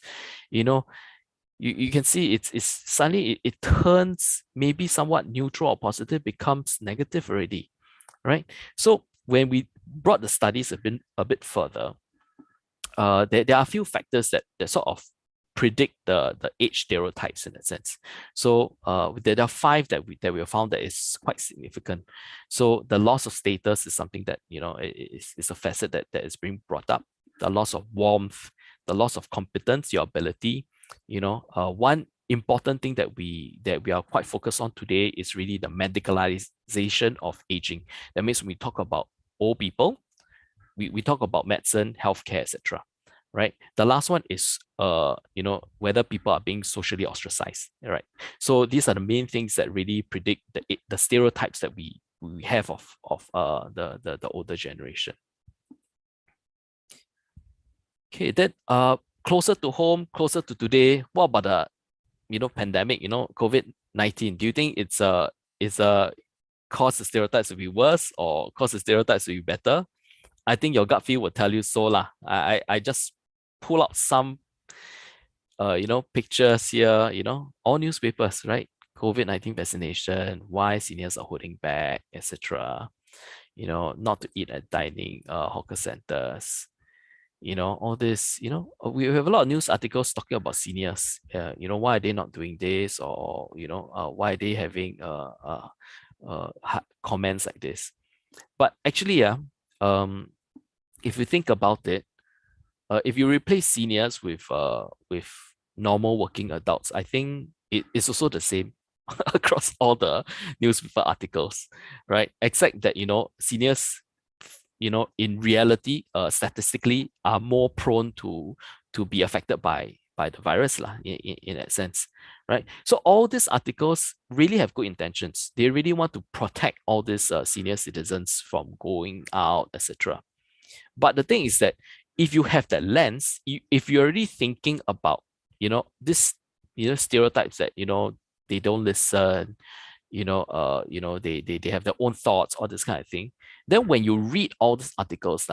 You can see it's suddenly it turns maybe somewhat neutral or positive, becomes negative already, right? So when we brought the studies a bit further, there are a few factors that sort of predict the age stereotypes in that sense. So there are 5 that we have found that is quite significant. So the loss of status is something that is a facet that is being brought up. The loss of warmth, the loss of competence, your ability. One important thing that we are quite focused on today is really the medicalization of aging. That means when we talk about old people, we talk about medicine, healthcare, etc. Right. The last one is whether people are being socially ostracized. Right. So these are the main things that really predict the stereotypes that we have of the older generation. Okay, then closer to home, closer to today, what about the pandemic, COVID-19? Do you think it's a cause the stereotypes to be worse or cause the stereotypes to be better? I think your gut feel will tell you so, lah. I just pull out some pictures here, all newspapers, right? COVID-19 vaccination, why seniors are holding back, etc. Not to eat at dining hawker centers. all this, we have a lot of news articles talking about seniors, why are they not doing this, or, why are they having comments like this. But actually, yeah, if you think about it, if you replace seniors with normal working adults, I think it is also the same across all the newspaper articles, right? Except that seniors, in reality, statistically, are more prone to be affected by the virus lah, in that sense, right? So all these articles really have good intentions. They really want to protect all these senior citizens from going out, etc. But the thing is that if you have that lens, if you're already thinking about, this, stereotypes that, they don't listen, they have their own thoughts, all this kind of thing, then when you read all these articles,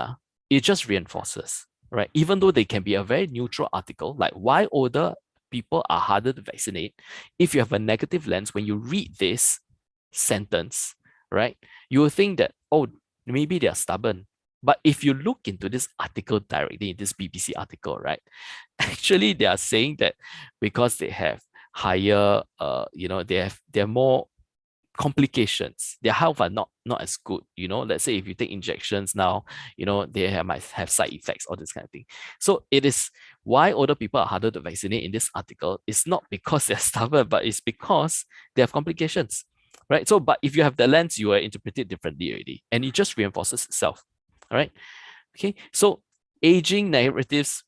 it just reinforces, right? Even though they can be a very neutral article, like why older people are harder to vaccinate. If you have a negative lens, when you read this sentence, right, you will think that, oh, maybe they are stubborn. But if you look into this article directly, this BBC article, right, actually they are saying that because they have higher, they're more complications. Their health are not as good. Let's say if you take injections now, might have side effects, all this kind of thing. So it is why older people are harder to vaccinate in this article. It's not because they're stubborn, but it's because they have complications, right? So, but if you have the lens, you will interpret it differently already, and it just reinforces itself. All right. Okay. So aging narratives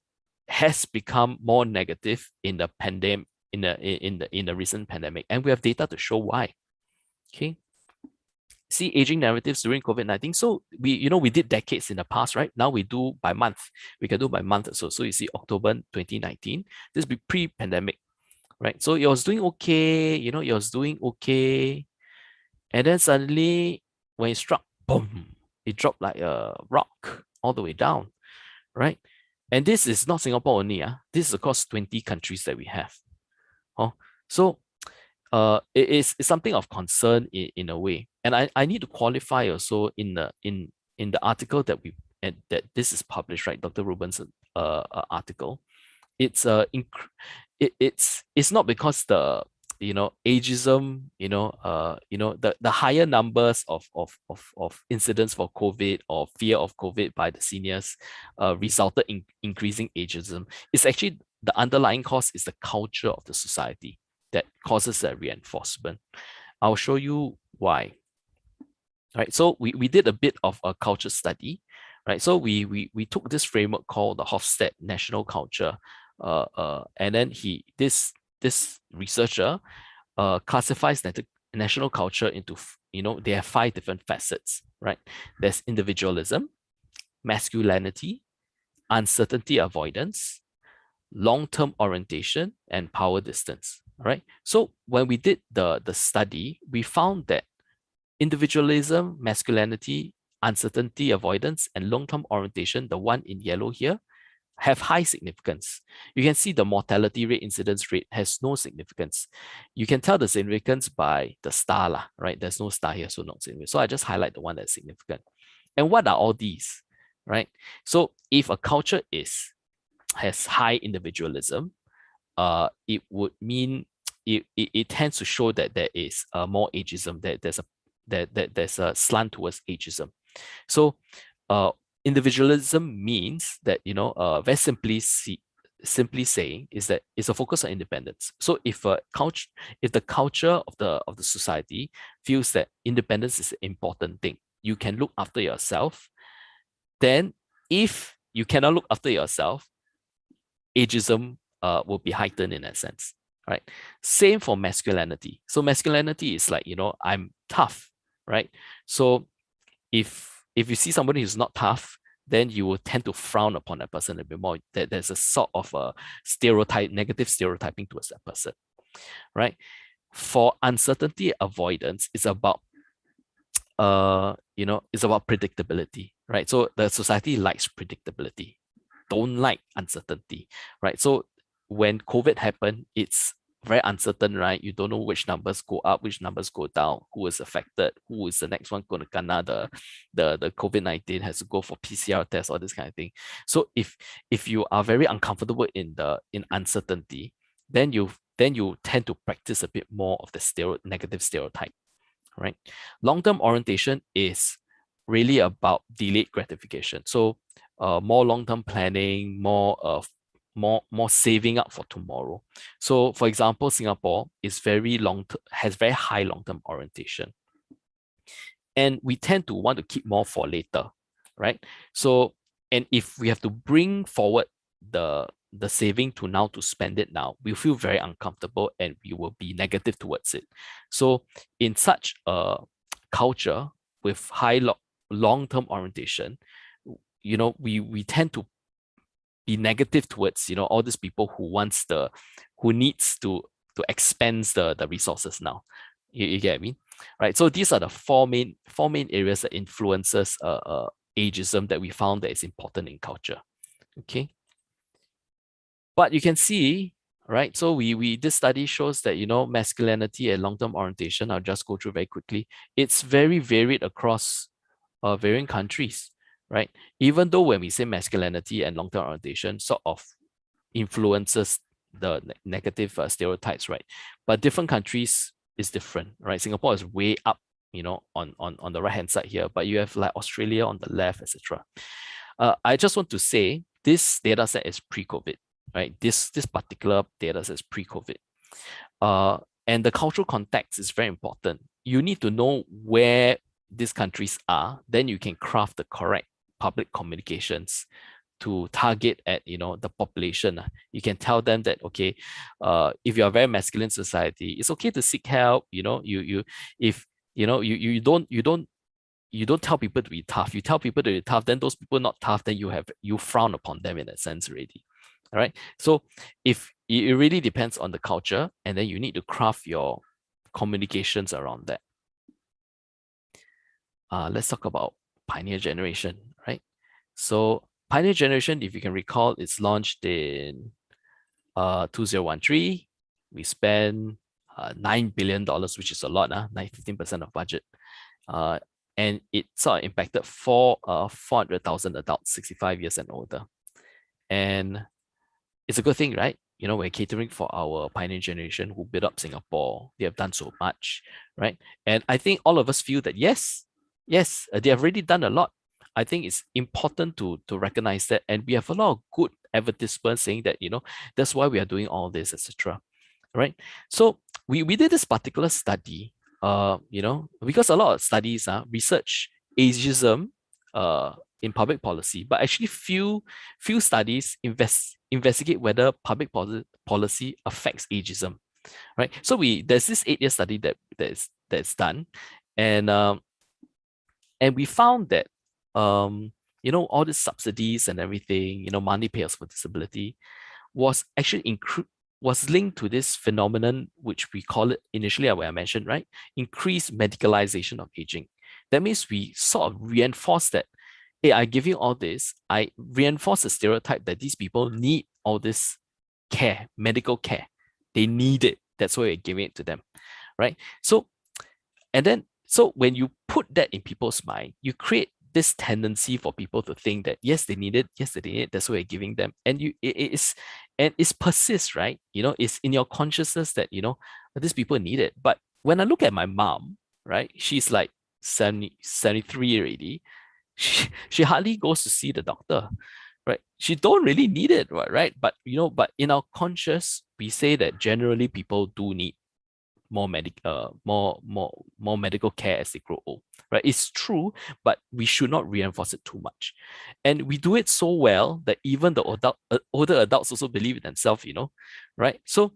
has become more negative in the pandemic, in the recent pandemic, and we have data to show why. Okay. See aging narratives during COVID-19. So we did decades in the past, right? Now we do by month. We can do by month. So you see October 2019, this be pre-pandemic, right? So it was doing okay, it was doing okay. And then suddenly when it struck, boom, it dropped like a rock all the way down, right? And this is not Singapore only. This is across 20 countries that we have. So it's something of concern in a way. And I need to qualify also in the article that that this is published, right? Dr. Ruben's article. It's it's not because the ageism, the higher numbers of incidents for COVID or fear of COVID by the seniors resulted in increasing ageism. It's actually the underlying cause is the culture of the society that causes that reinforcement. I'll show you why. Right. So we did a bit of a culture study, right? So we took this framework called the Hofstede National Culture, and then this researcher classifies national culture into they have 5 different facets, right? There's individualism, masculinity, uncertainty avoidance, long-term orientation, and power distance. Right. So when we did the study, we found that individualism, masculinity, uncertainty avoidance, and long-term orientation, the one in yellow here, have high significance. You can see the mortality rate, incidence rate has no significance. You can tell the significance by the star, right? There's no star here, so not significant. So I just highlight the one that's significant. And what are all these, right? So if a culture has high individualism, it would mean it tends to show that there is more ageism, that there's a slant towards ageism. So individualism means that very simply saying is that it's a focus on independence. So if the culture of the society feels that independence is an important thing, you can look after yourself. Then if you cannot look after yourself, ageism will be heightened in that sense, right? Same for masculinity. So masculinity is like, I'm tough, right? So if you see somebody who's not tough, then you will tend to frown upon that person a bit more. There's a sort of a negative stereotyping towards that person, right? For uncertainty avoidance, it's about it's about predictability, right? So the society likes predictability, don't like uncertainty, right? So when COVID happened, it's very uncertain, right? You don't know which numbers go up, which numbers go down, who is affected, who is the next one going to kena the COVID-19, has to go for PCR test, all this kind of thing. So if you are very uncomfortable in uncertainty, then you tend to practice a bit more of the negative stereotype, right? Long-term orientation is really about delayed gratification. So more long-term planning, more saving up for tomorrow. So for example, Singapore is has very high long-term orientation. And we tend to want to keep more for later, right? So, and if we have to bring forward the saving to now to spend it now, we feel very uncomfortable and we will be negative towards it. So in such a culture with high long-term orientation, we tend to be negative towards all these people who needs to expense the resources now. You get what I mean? Right. So these are the four main areas that influences ageism that we found that is important in culture. Okay. But you can see, right? So this study shows that masculinity and long-term orientation, I'll just go through very quickly. It's very varied across varying countries, right? Even though when we say masculinity and long-term orientation sort of influences the negative stereotypes, right? But different countries is different, right? Singapore is way up, on the right hand side here, but you have like Australia on the left, etc. I just want to say this data set is pre-COVID, right? This particular data set is pre-COVID. And the cultural context is very important. You need to know where these countries are, then you can craft the correct public communications to target at the population. You can tell them that, okay, if you're a very masculine society, it's okay to seek help. You don't tell people to be tough. You tell people to be tough, then those people not tough, then you frown upon them in that sense already. All right. So if it really depends on the culture, and then you need to craft your communications around that. Let's talk about Pioneer Generation, right? So Pioneer Generation, if you can recall, it's launched in 2013. We spent $9 billion, which is a lot, 15% of budget. And it sort of impacted 400,000 adults, 65 years and older. And it's a good thing, right? We're catering for our Pioneer Generation who built up Singapore. They have done so much, right? And I think all of us feel that yes, they have already done a lot. I think it's important to recognize that, and we have a lot of good advertisements saying that that's why we are doing all this, etc. Right? So we did this particular study, because a lot of studies research ageism in public policy, but actually few studies investigate whether public policy affects ageism, right? So there's this 8-year study that's done, and we found that all these subsidies and everything, money payouts for disability was actually was linked to this phenomenon, which we call it initially, where I mentioned, right? Increased medicalization of aging. That means we sort of reinforce that, hey, I give you all this, I reinforce the stereotype that these people need all this care, medical care. They need it. That's why we're giving it to them, right? So when you put that in people's mind, you create this tendency for people to think that yes, they need it, that's why we're giving them. And it persists, right? It's in your consciousness that these people need it. But when I look at my mom, right, she's like 73 already. She hardly goes to see the doctor, right? She don't really need it, right? But in our conscious, we say that generally people do need more medical care as they grow old, right? It's true, but we should not reinforce it too much. And we do it so well that even the older adults also believe in themselves, right? So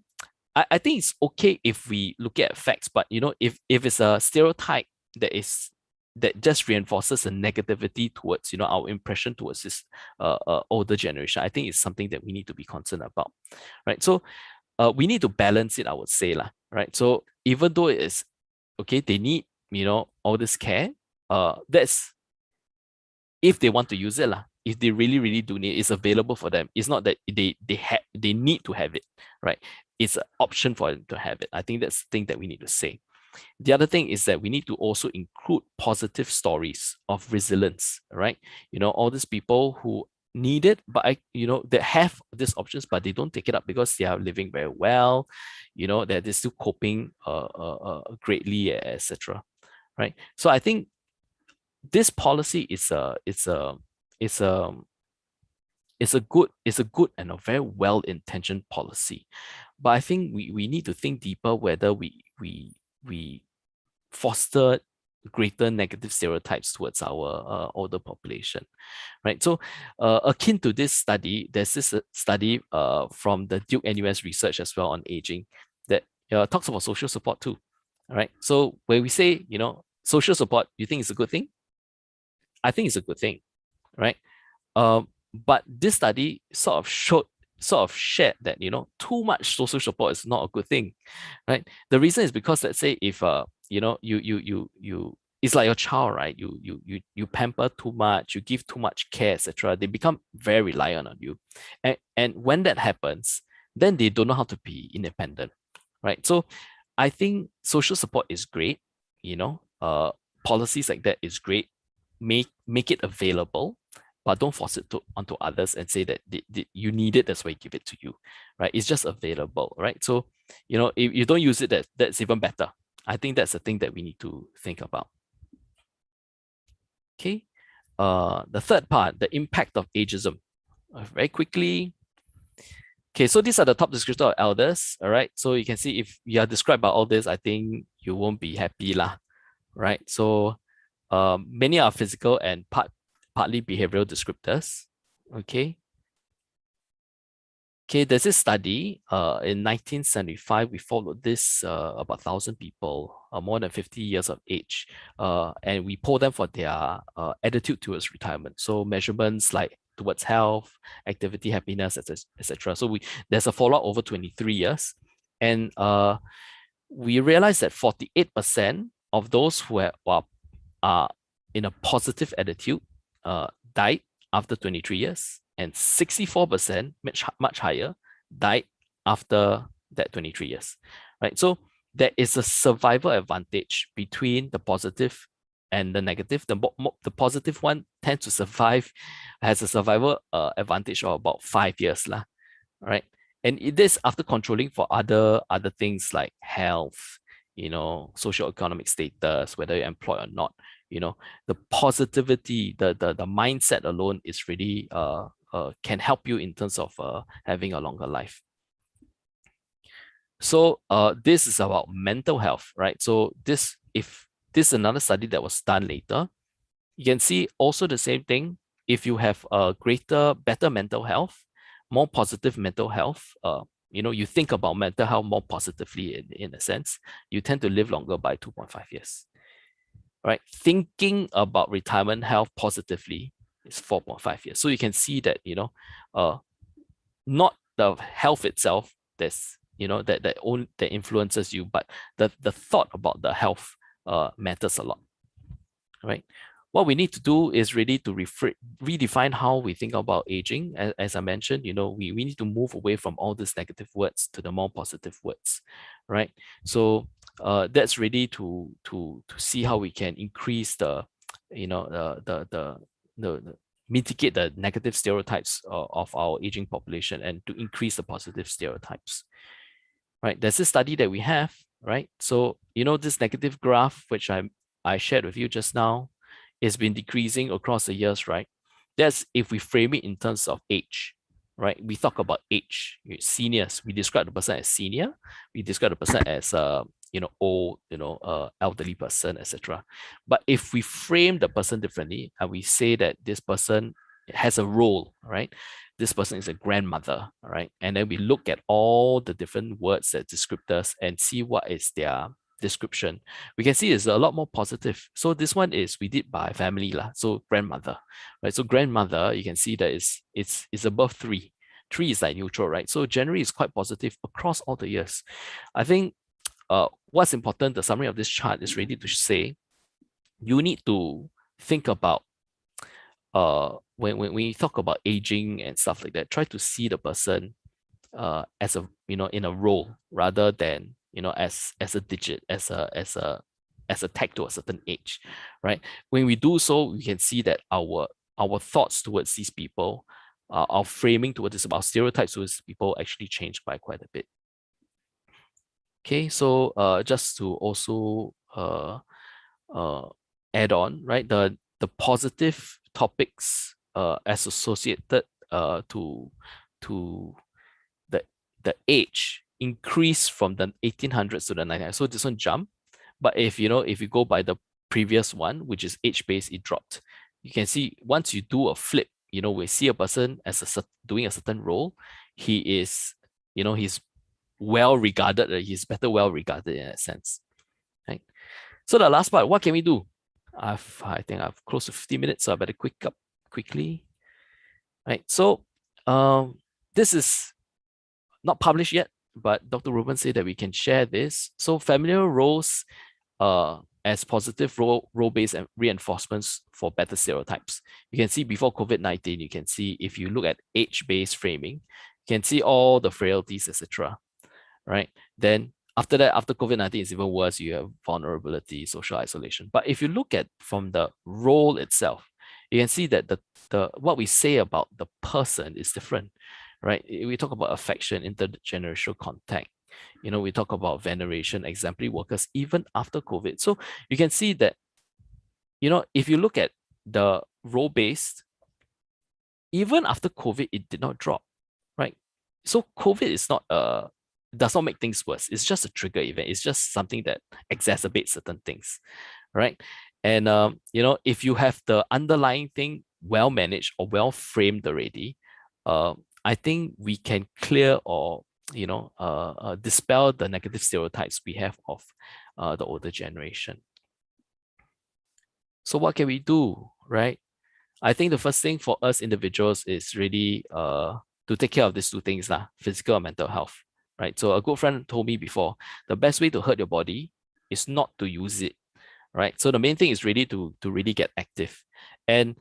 I think it's okay if we look at facts, but if it's a stereotype that just reinforces the negativity towards our impression towards this older generation, I think it's something that we need to be concerned about, right? So we need to balance it, I would say, right? So even though it is okay, they need all this care, that's if they want to use it, if they really do need it, it's available for them. It's not that they need to have it, right? it's an option for them to have it. I think that's the thing that we need to say. The other thing is that we need to also include positive stories of resilience, right? All these people who need it, but they have these options, but they don't take it up because they are living very well, that they're still coping greatly, etc. Right. So I think this policy is a good and a very well-intentioned policy, but I think we need to think deeper whether we foster greater negative stereotypes towards our older population, right? So, akin to this study, there's this study from the Duke NUS research as well on aging that talks about social support too. All right. So, where we say, social support, you think it's a good thing? I think it's a good thing, right? But this study sort of shared that too much social support is not a good thing, right? The reason is because, let's say, if you it's like your child, right? You pamper too much, you give too much care, etc. They become very reliant on you, and when that happens, then they don't know how to be independent, right? So I think social support is great, policies like that is great. Make it available, but don't force it onto others and say that you need it, that's why I give it to you, right? It's just available, right? So, if you don't use it, that's even better. I think that's the thing that we need to think about. Okay. The third part, the impact of ageism. Very quickly. Okay, so these are the top descriptors of elders. All right. So you can see if you are described by all this, I think you won't be happy lah. Right. So many are physical and partly behavioral descriptors. Okay. Okay, there's this study in 1975. We followed this about 1,000 people, more than 50 years of age, and we polled them for their attitude towards retirement. So measurements like towards health, activity, happiness, etc. So there's a follow-up over 23 years, and we realized that 48% of those who are in a positive attitude died after 23 years, and 64%, much higher, died after that 23 years, right? So there is a survival advantage between the positive and the negative. The positive one tends to survive, has a survival advantage of about 5 years, right? And it is after controlling for other things like health, social economic status, whether you're employed or not. The positivity, the mindset alone is really can help you in terms of having a longer life. So this is about mental health, right? So this is another study that was done later. You can see also the same thing. If you have a better mental health, more positive mental health, you think about mental health more positively in a sense, you tend to live longer by 2.5 years. Right? Thinking about retirement health positively is 4.5 years. So you can see that, not the health itself that influences you, but the thought about the health matters a lot. Right? What we need to do is really to redefine how we think about aging. As I mentioned, we need to move away from all these negative words to the more positive words, right? So that's really to see how we can increase the mitigate the negative stereotypes of our aging population and to increase the positive stereotypes, right? There's this study that we have, right? So this negative graph which I shared with you just now, it's been decreasing across the years, right? That's if we frame it in terms of age, right? We talk about age, seniors. We describe the person as senior. We describe the person as old, elderly person, etc. But if we frame the person differently and we say that this person has a role, right? This person is a grandmother, right? And then we look at all the different words that descriptors and see what is their description, we can see it's a lot more positive. So this one is we did by family lah. So grandmother, right? So grandmother, you can see that it's above 3. 3 is like neutral, right? So generally it's quite positive across all the years. I think what's important, the summary of this chart is ready to say, you need to think about when we talk about aging and stuff like that, try to see the person as a, in a role rather than, as a digit, as a tag to a certain age, right? When we do so, we can see that our thoughts towards these people, our framing towards this, about stereotypes towards people, actually changed by quite a bit. Okay, so just to also add on, right? The positive topics as associated to the age increase from the 1800s to the 1900s. So this one jump, but if you go by the previous one, which is age-based, it dropped. You can see once you do a flip, we see a person as doing a certain role, he is, he's well regarded, he's better well regarded in that sense, right? So the last part, what can we do? I think I've close to 50 minutes, so I better quickly. Right. So this is not published yet, but Dr. Ruben said that we can share this. So familiar roles as positive role-based reinforcements for better stereotypes. You can see before COVID-19, you can see if you look at age-based framing, you can see all the frailties, etc. Right? Then after that, after COVID-19, it's even worse. You have vulnerability, social isolation. But if you look at from the role itself, you can see that the what we say about the person is different, right? We talk about affection, intergenerational contact. We talk about veneration, exemplary workers, even after COVID. So you can see that, if you look at the role-based, even after COVID, it did not drop, right? So COVID is not does not make things worse. It's just a trigger event. It's just something that exacerbates certain things, right? And if you have the underlying thing well managed or well framed already, I think we can clear or dispel the negative stereotypes we have of the older generation. So what can we do, right? I think the first thing for us individuals is really to take care of these two things, physical and mental health, right? So a good friend told me before, the best way to hurt your body is not to use it, right? So the main thing is really to really get active. And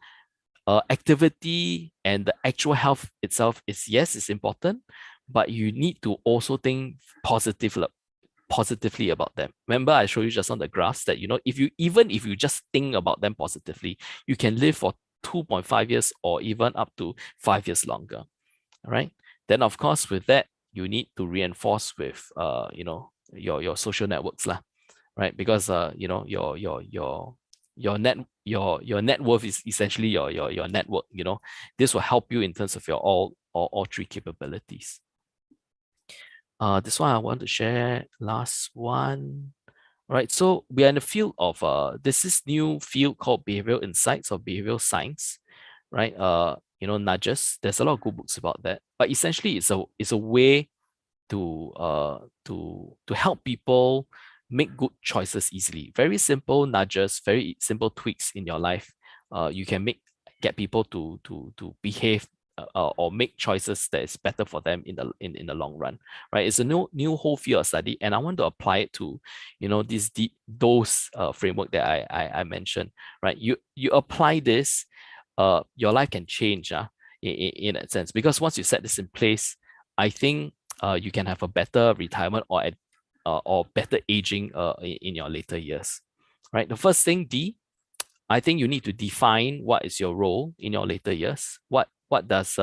activity and the actual health itself is, yes, it's important, but you need to also think positively about them. Remember, I showed you just on the graphs that, if you just think about them positively, you can live for 2.5 years or even up to 5 years longer. All right. Then of course, with that, you need to reinforce with your social networks, right? Because your net worth is essentially your network. This will help you in terms of your all three capabilities. This one I want to share, last one. Right, so we are in the field of this new field called behavioral insights or behavioral science, right? Nudges. There's a lot of good books about that, but essentially it's a way to help people make good choices easily. Very simple nudges, very simple tweaks in your life. You can get people to behave or make choices that is better for them in the long run, right? It's a new whole field of study, and I want to apply it to, those framework that I mentioned, right? You apply this, your life can change, in that sense, because once you set this in place, I think you can have a better retirement or better aging in your later years, right? The first thing, D, I think you need to define what is your role in your later years. What does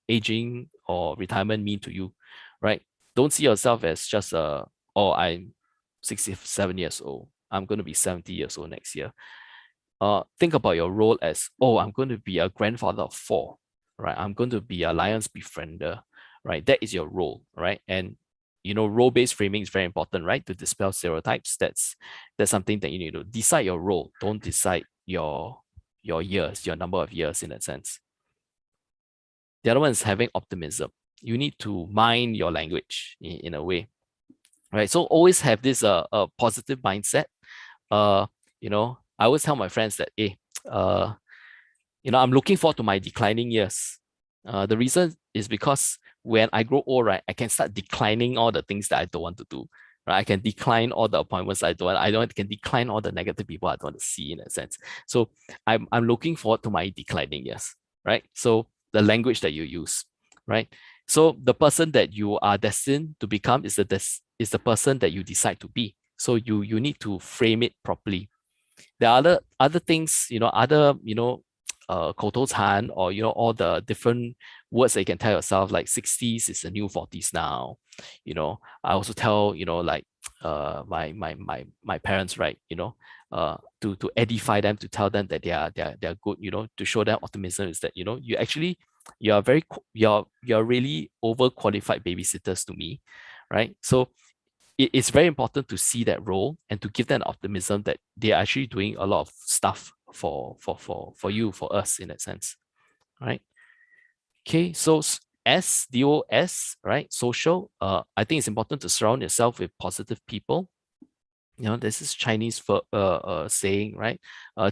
aging or retirement mean to you, right? Don't see yourself as just I'm 67 years old. I'm going to be 70 years old next year. Think about your role as, I'm going to be a grandfather of 4, right? I'm going to be a lion's befriender, right? That is your role, right? And role-based framing is very important, right? To dispel stereotypes. That's something that you need to decide your role. Don't decide your years, your number of years in that sense. The other one is having optimism. You need to mind your language in a way, right? So always have this a positive mindset. I always tell my friends that, I'm looking forward to my declining years. The reason is because when I grow old, right, I can start declining all the things that I don't want to do. Right? I can decline all the appointments I can decline all the negative people I don't want to see in a sense. So I'm looking forward to my declining years, right? So the language that you use, right? So the person that you are destined to become is the person that you decide to be. So you need to frame it properly. There are other things, other,口头禅, or, all the different words that you can tell yourself, like 60s is the new 40s now. I also tell, like, my parents, right, to edify them, to tell them that they are good, to show them optimism, is that, you're really overqualified babysitters to me, right? So it's very important to see that role and to give them optimism that they are actually doing a lot of stuff for you, for us, in that sense, right? Okay, so SDOS, right? Social. I think it's important to surround yourself with positive people. This is Chinese for saying, right?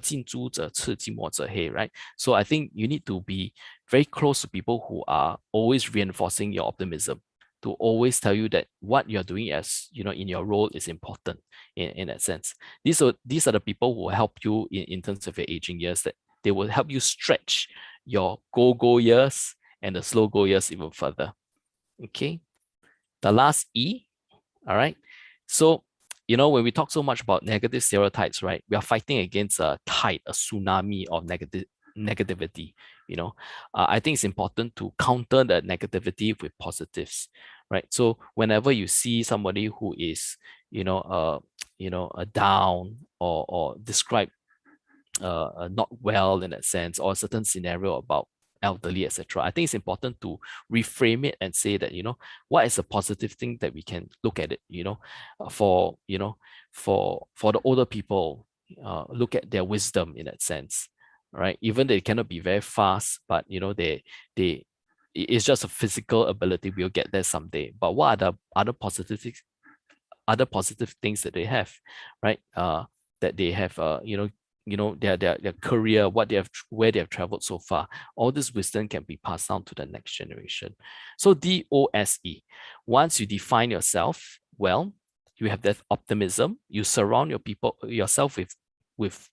近朱者赤，近墨者黑, right? So I think you need to be very close to people who are always reinforcing your optimism, to always tell you that what you're doing, as in your role, is important in that sense. These are the people who will help you in terms of your aging years, that they will help you stretch your go years and the slow go years even further. Okay. The last E, all right. So, when we talk so much about negative stereotypes, right, we are fighting against a tide, a tsunami of negativity. I think it's important to counter the negativity with positives, right? So whenever you see somebody who is, a down, or describe not well in that sense, or a certain scenario about elderly, etc., I think it's important to reframe it and say that, what is a positive thing that we can look at it, for the older people, look at their wisdom in that sense, right? Even they cannot be very fast, but they it's just a physical ability. We'll get there someday. But what are the other positive things that they have, right? That they have, their career, where they have traveled so far. All this wisdom can be passed down to the next generation. So DOSE. Once you define yourself well, you have that optimism. You surround yourself with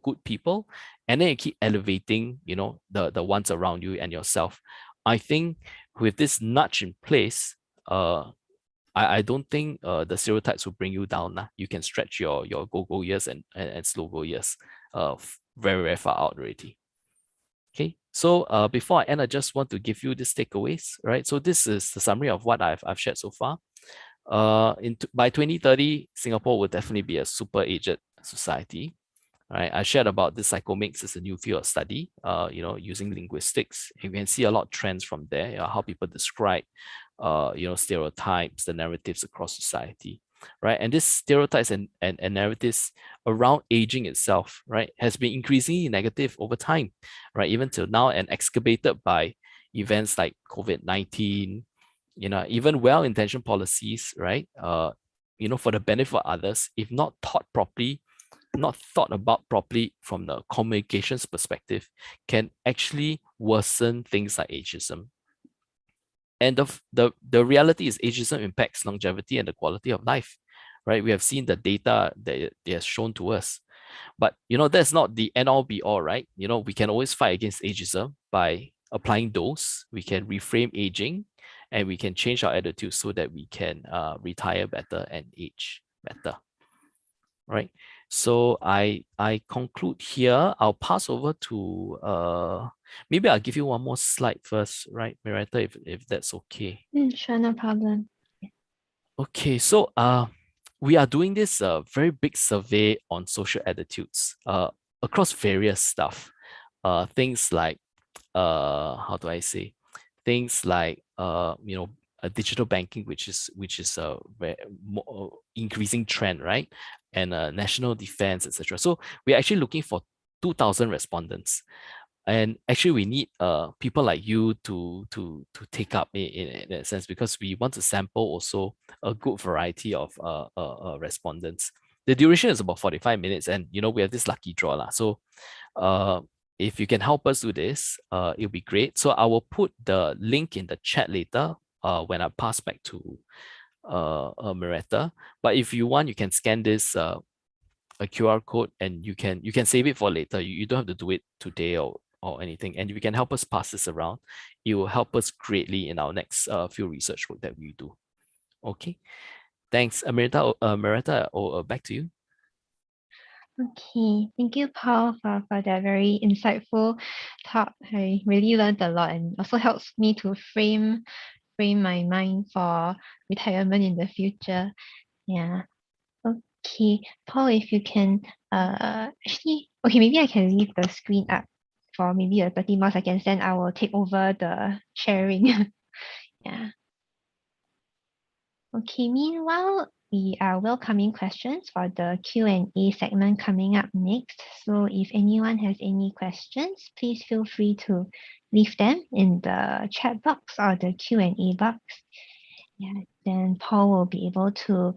good people, and then you keep elevating, the ones around you and yourself. I think with this nudge in place, I don't think the stereotypes will bring you down. You can stretch your go years and slow go years very, very far out already. Okay, so before I end, I just want to give you these takeaways, right? So this is the summary of what I've shared so far. By 2030, Singapore will definitely be a super aged society. Right, I shared about this psychomics as a new field of study, using linguistics. You can see a lot of trends from there, how people describe, stereotypes, the narratives across society, right? And these stereotypes and narratives around aging itself, right, has been increasingly negative over time, right, even till now, and exacerbated by events like COVID-19, even well-intentioned policies, right, for the benefit of others, if not taught properly, not thought about properly from the communications perspective, can actually worsen things like ageism. And the reality is, ageism impacts longevity and the quality of life, right? We have seen the data that it has shown to us. But that's not the end all be all, right? We can always fight against ageism by applying those. We can reframe aging, and we can change our attitude so that we can retire better and age better. Right. So I conclude here. I'll pass over to maybe I'll give you one more slide first, right, Miranda, if that's okay. Sure, no problem. Okay, so we are doing this very big survey on social attitudes across various stuff. Things like how do I say? Things like digital banking, which is a very more increasing trend, right? And national defense, etc. So we're actually looking for 2,000 respondents, and actually we need people like you to take up in that sense, because we want to sample also a good variety of respondents. The duration is about 45 minutes, and we have this lucky draw lah. So if you can help us do this, it'll be great. So I will put the link in the chat later when I pass back to Miretta. But if you want, you can scan this a QR code, and you can save it for later. You don't have to do it today or or anything, and if you can help us pass this around, it will help us greatly in our next few research work that we do. Okay, thanks, Marita. Back to you. Okay, thank you, Paul, for that very insightful talk. I really learned a lot and also helps me to frame my mind for retirement in the future. Yeah. Okay, Paul, if you can actually okay, maybe I can leave the screen up for maybe a 30 more seconds, then I will take over the sharing. Yeah. Okay, meanwhile, we are welcoming questions for the Q&A segment coming up next. So if anyone has any questions, please feel free to leave them in the chat box or the Q&A box. Yeah, then Paul will be able to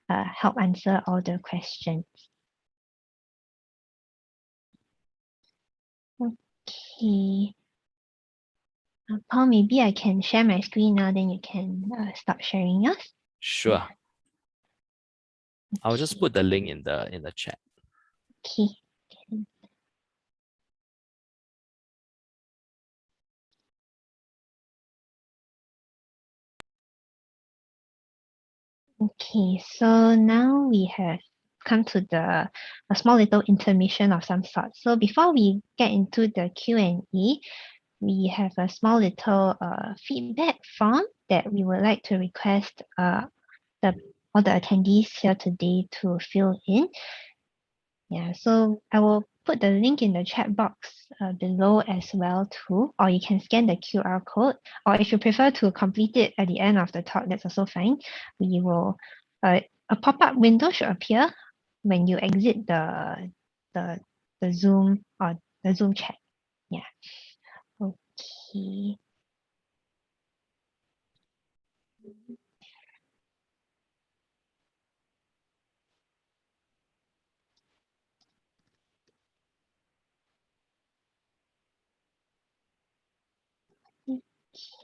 help answer all the questions. Okay. Paul, maybe I can share my screen now, then you can stop sharing yours. Sure. Yeah. I'll just put the link in the chat. Okay. Okay, so now we have come to a small little intermission of some sort. So before we get into the Q&A, we have a small little feedback form that we would like to request all the attendees here today to fill in. Yeah, so I will put the link in the chat box below as well too, or you can scan the QR code, or if you prefer to complete it at the end of the talk, that's also fine. We will, a pop-up window should appear when you exit the Zoom or the Zoom chat. Yeah. Okay.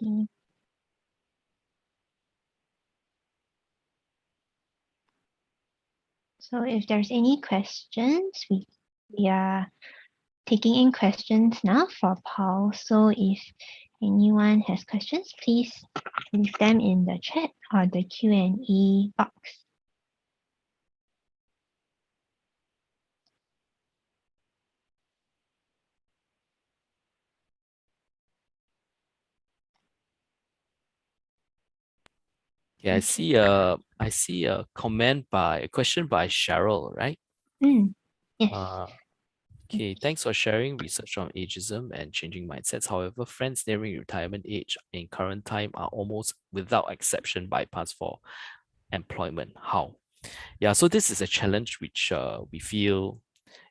Okay. So if there's any questions, we are taking in questions now for Paul. So if anyone has questions, please leave them in the chat or the Q&A box. Yeah, I see a question by Cheryl, right? Yes. Okay, thanks for sharing research on ageism and changing mindsets. However, friends nearing retirement age in current time are almost without exception bypassed for employment. How? Yeah, so this is a challenge which we feel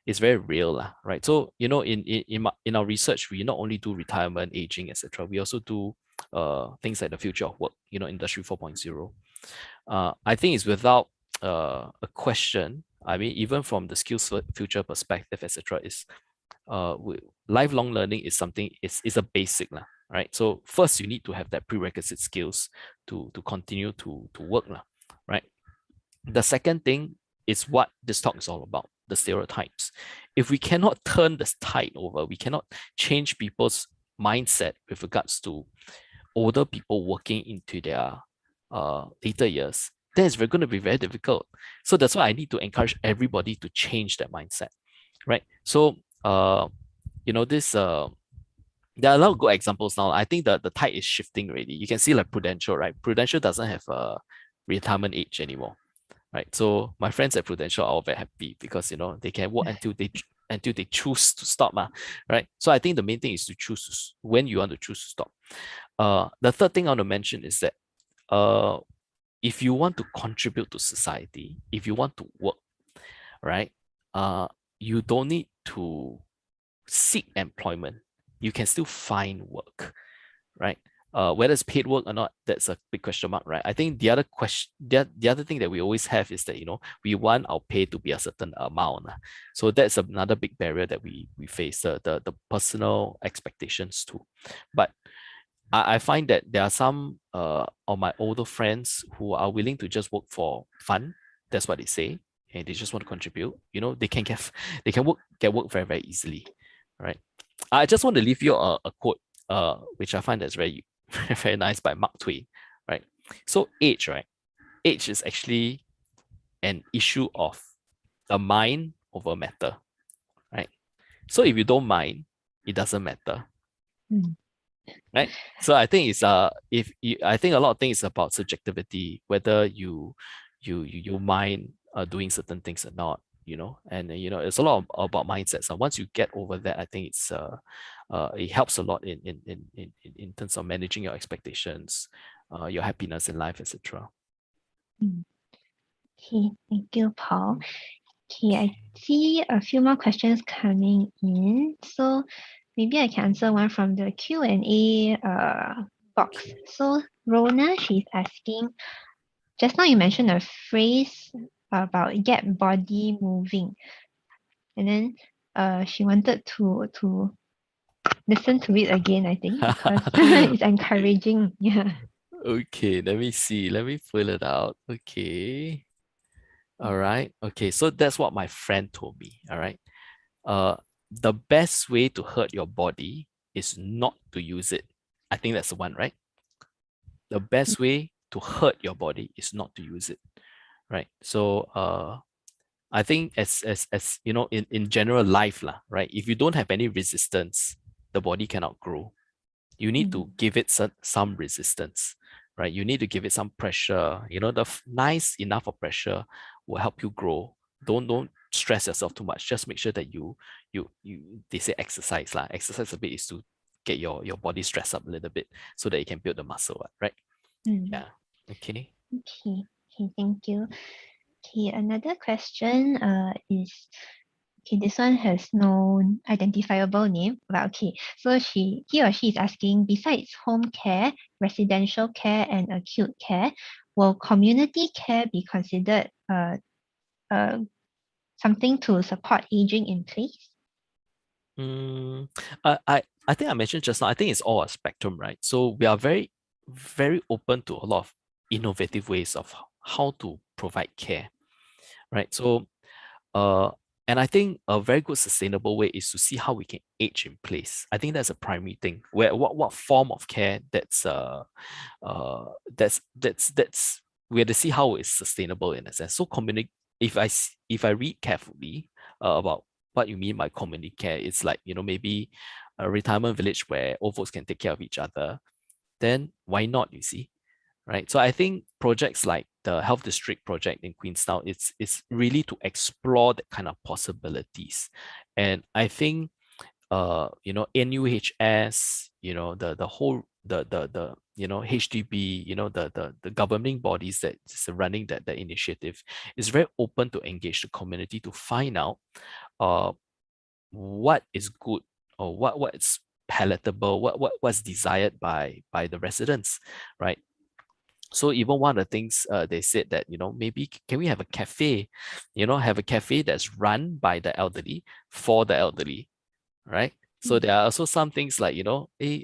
is very real, right? So, you know, in our research, we not only do retirement, aging, etc. We also do things like the future of work, you know, Industry 4.0. I think it's without a question. I mean, even from the skills future perspective, etc., is lifelong learning is something is a basic lah, right? So first you need to have that prerequisite skills to continue to work lah, right? The second thing is what this talk is all about, the stereotypes. If we cannot turn this tide over, we cannot change people's mindset with regards to older people working into their later years, then it's going to be very difficult. So that's why I need to encourage everybody to change that mindset, right? So you know, this there are a lot of good examples now. I think the tide is shifting already. You can see like Prudential, right? Prudential doesn't have a retirement age anymore, right? So my friends at Prudential are all very happy because, you know, they can work until they choose to stop, right? So I think the main thing is to choose when you want to choose to stop. The third thing I want to mention is that if you want to contribute to society, if you want to work, right, you don't need to seek employment. You can still find work, right? Whether it's paid work or not, that's a big question mark, right? I think the other question, the other thing that we always have is that, you know, we want our pay to be a certain amount. So that's another big barrier that we face, the personal expectations too. But I find that there are some of my older friends who are willing to just work for fun. That's what they say, and they just want to contribute. You know, they can get work very very easily, right? I just want to leave you a quote, which I find that's very, very nice by Mark Twain, right? So age, right? Age is actually an issue of the mind over matter, right? So if you don't mind, it doesn't matter, Mm. right? So I think it's if you, I think a lot of things is about subjectivity, whether you mind doing certain things or not, you know, and you know it's a lot about mindsets. And once you get over that, I think it helps a lot in terms of managing your expectations, your happiness in life, etc. Mm. Okay, thank you, Paul. Okay, I see a few more questions coming in. So maybe I can answer one from the Q&A box. So Rona, she's asking, just now you mentioned a phrase about get body moving. And then she wanted to listen to it again, I think, because it's encouraging. Yeah. Okay, let me see. Let me pull it out. Okay. All right. Okay, so that's what my friend told me. All right. The best way to hurt your body is not to use it. I think that's the one, right? The best way to hurt your body is not to use it, right? So I think as you know, in general life, lah, right? If you don't have any resistance, the body cannot grow. You need to give it some resistance, right? You need to give it some pressure. You know, the nice enough of pressure will help you grow. Don't stress yourself too much. Just make sure that you they say exercise lah. Exercise a bit is to get your body stressed up a little bit so that you can build the muscle, right? Mm. Yeah. Okay. Okay. Okay, thank you. Okay, another question is, okay, this one has no identifiable name, but okay. So he or she is asking, besides home care, residential care, and acute care, will community care be considered uh, something to support aging in place? Mm, I think I mentioned just now, I think it's all a spectrum, right? So we are very, very open to a lot of innovative ways of how to provide care, right? So and I think a very good sustainable way is to see how we can age in place. I think that's a primary thing. Where what form of care uh that's we have to see how it's sustainable in a sense. So community, if I read carefully about what you mean by community care, it's like, you know, maybe a retirement village where old folks can take care of each other, then why not, you see? Right. So I think projects like the Health District project in Queenstown, it's really to explore that kind of possibilities. And I think you know, NUHS, you know, the whole the you know, HDB, you know, the governing bodies that is running that initiative is very open to engage the community to find out what is good, or what's palatable, what's desired by the residents, right? So even one of the things they said that, you know, maybe can we have a cafe, you know, have a cafe that's run by the elderly for the elderly, right? So there are also some things like, you know, hey,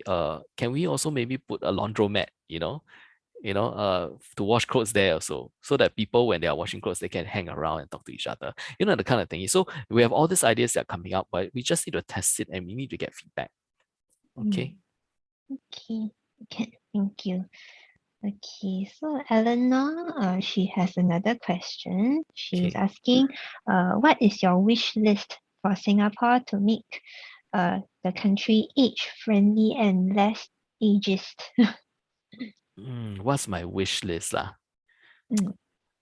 can we also maybe put a laundromat, to wash clothes there also, so that people, when they are washing clothes, they can hang around and talk to each other, you know, the kind of thing. So we have all these ideas that are coming up, but we just need to test it and we need to get feedback. Okay. Okay, okay, thank you. Okay, so Eleanor, she has another question. She's Okay. asking, what is your wish list for Singapore to make the country age-friendly and less ageist? What's my wish list lah? Mm,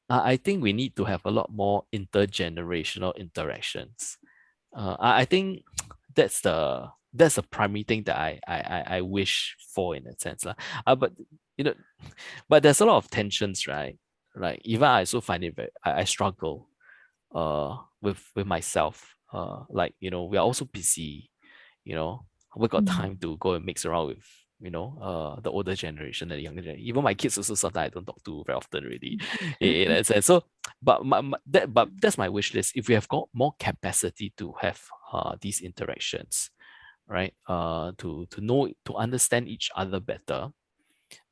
I think we need to have a lot more intergenerational interactions. I think that's the primary thing that I wish for in a sense lah. But you know, but there's a lot of tensions, right? Like even I also find it very, I struggle with myself. Like, you know, we are also busy, you know, we got mm, time to go and mix around with, you know, the older generation and the younger generation. Even my kids also sometimes I don't talk to very often really in that sense. So but that's my wish list. If we have got more capacity to have these interactions, right? To know, to understand each other better.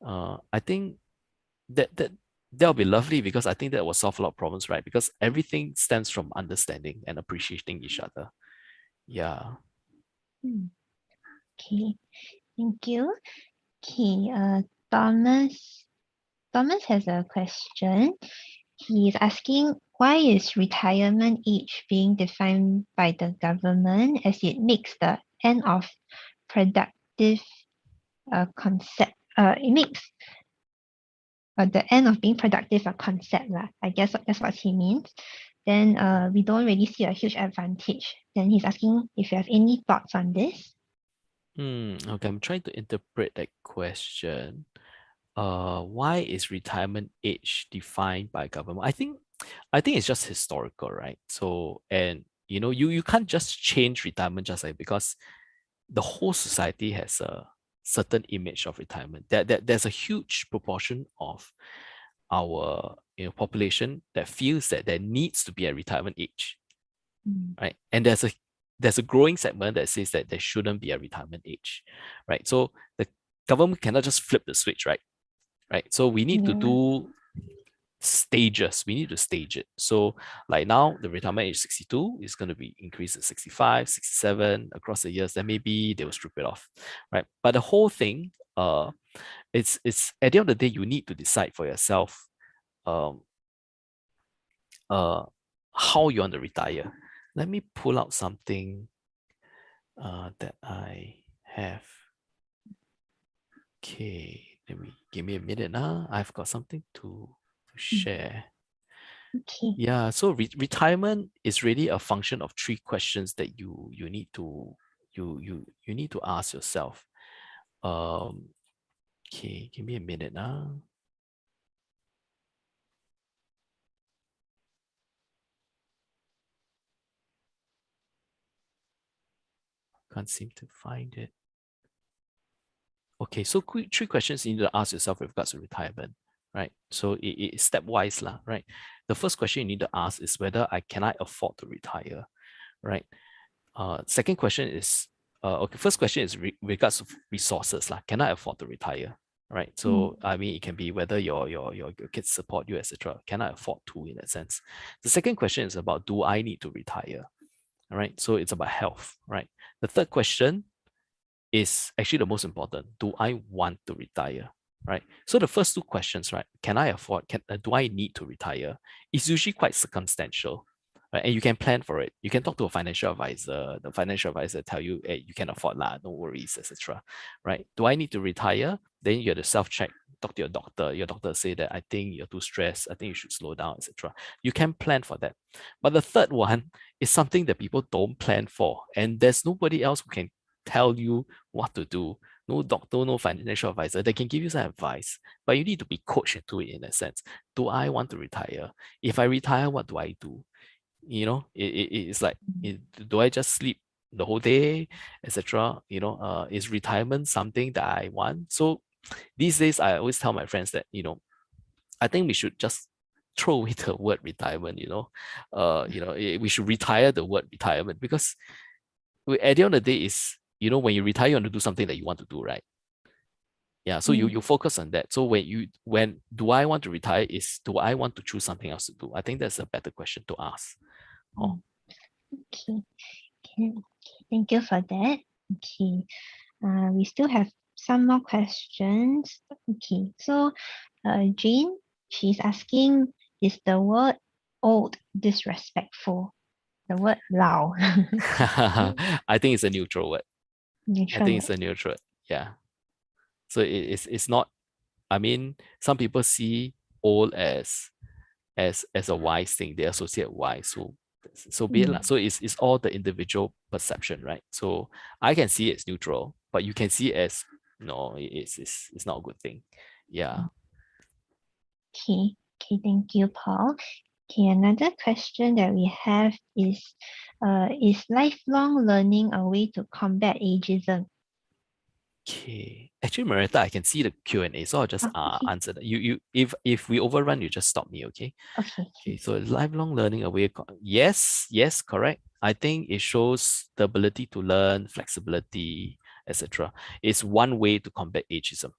I think that'll be lovely, because I think that will solve a lot of problems, right? Because everything stems from understanding and appreciating each other. Yeah. mm. Okay, thank you. Okay, Thomas. Thomas has a question. He's asking, why is retirement age being defined by the government as it makes the end of productive concept? It makes the end of being productive a concept lah. I guess that's what he means. Then we don't really see a huge advantage. Then he's asking if you have any thoughts on this. Okay, I'm trying to interpret that question. Why is retirement age defined by government? I think it's just historical, right? So, and you can't just change retirement just like because the whole society has a certain image of retirement. There's a huge proportion of our population that feels that there needs to be a retirement age, right? And there's a growing segment that says that there shouldn't be a retirement age, right? So the government cannot just flip the switch, right? Right. So we need to Yeah. do stages. We need to stage it. So like now the retirement age 62 is going to be increased to 65, 67 across the years. Then maybe they will strip it off, right? But the whole thing, it's at the end of the day, you need to decide for yourself, um, how you want to retire. Let me pull out something that I have. Okay, give me a minute now. I've got something to share. Okay. Yeah, so retirement is really a function of three questions that you need to you need to ask yourself. Okay, give me a minute now. Can't seem to find it. Okay, so three questions you need to ask yourself with regards to retirement, right? So it's stepwise lah, right? The first question you need to ask is whether can I afford to retire, right? Second question is okay. First question is regards to resources lah. Can I afford to retire? Right. So I mean, it can be whether your kids support you, etc. Can I afford to, in that sense? The second question is about, do I need to retire? All right. So it's about health, right? The third question is actually the most important. Do I want to retire? Right. So the first two questions, right? Can I afford? Do I need to retire? Is usually quite circumstantial, right? And you can plan for it. You can talk to a financial advisor. The financial advisor tell you, hey, you can afford lah, no worries, etc. Right? Do I need to retire? Then you have to self-check. Talk to your doctor. Your doctor say that I think you're too stressed. I think you should slow down, etc. You can plan for that. But the third one is something that people don't plan for, and there's nobody else who can tell you what to do. No doctor, no financial advisor. They can give you some advice, but you need to be coached into it in a sense. Do I want to retire? If I retire, what do I do? It's like, do I just sleep the whole day, etc.? Is retirement something that I want? So these days, I always tell my friends that, I think we should just throw away the word retirement, we should retire the word retirement because at the end of the day is, when you retire, you want to do something that you want to do, right? Yeah. So you focus on that. So when do I want to retire is, do I want to choose something else to do? I think that's a better question to ask. Oh. Okay. Thank you for that. Okay. We still have some more questions. Okay. So Jane, she's asking, is the word old disrespectful? The word lao. I think it's a neutral word. I Neutral think word. it's a neutral word. Yeah. So it's not, I mean, some people see old as a wise thing. They associate wise. So be it lah. So it's all the individual perception, right? So I can see it's neutral, but you can see it as, no, it's not a good thing. Yeah. Okay. Okay, thank you, Paul. Okay, another question that we have is lifelong learning a way to combat ageism? Okay. Actually, Marita, I can see the Q&A, so I'll just Okay. answer that. You if we overrun, you just stop me, okay? Okay. Okay, so lifelong learning away. Yes, correct. I think it shows the ability to learn, flexibility, etc. It's one way to combat ageism.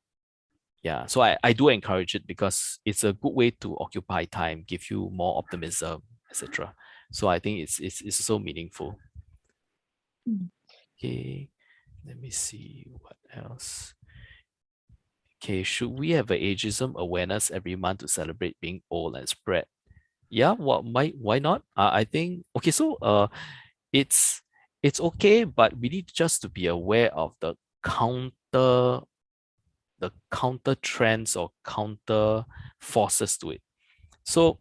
Yeah, so I do encourage it because it's a good way to occupy time, give you more optimism, etc. So I think it's so meaningful. Okay. Let me see what else. Okay, should we have an ageism awareness every month to celebrate being old and spread? Yeah, why not? I think okay, so it's it's okay, but we need just to be aware of the counter trends or counter forces to it. So,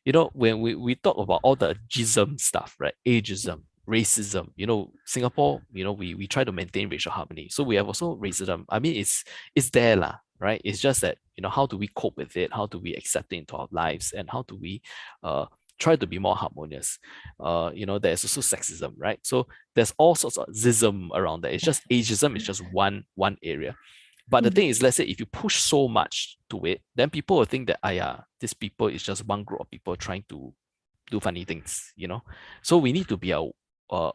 when we talk about all the ageism stuff, right? Ageism, racism, Singapore, we try to maintain racial harmony. So we have also racism. I mean, it's there lah, right? It's just that, how do we cope with it? How do we accept it into our lives? And how do we uh try to be more harmonious? There's also sexism, right? So there's all sorts of zism around that. It's just ageism is just one area. But the Mm, thing is, let's say if you push so much to it, then people will think that, yeah, this people is just one group of people trying to do funny things. So we need to be uh,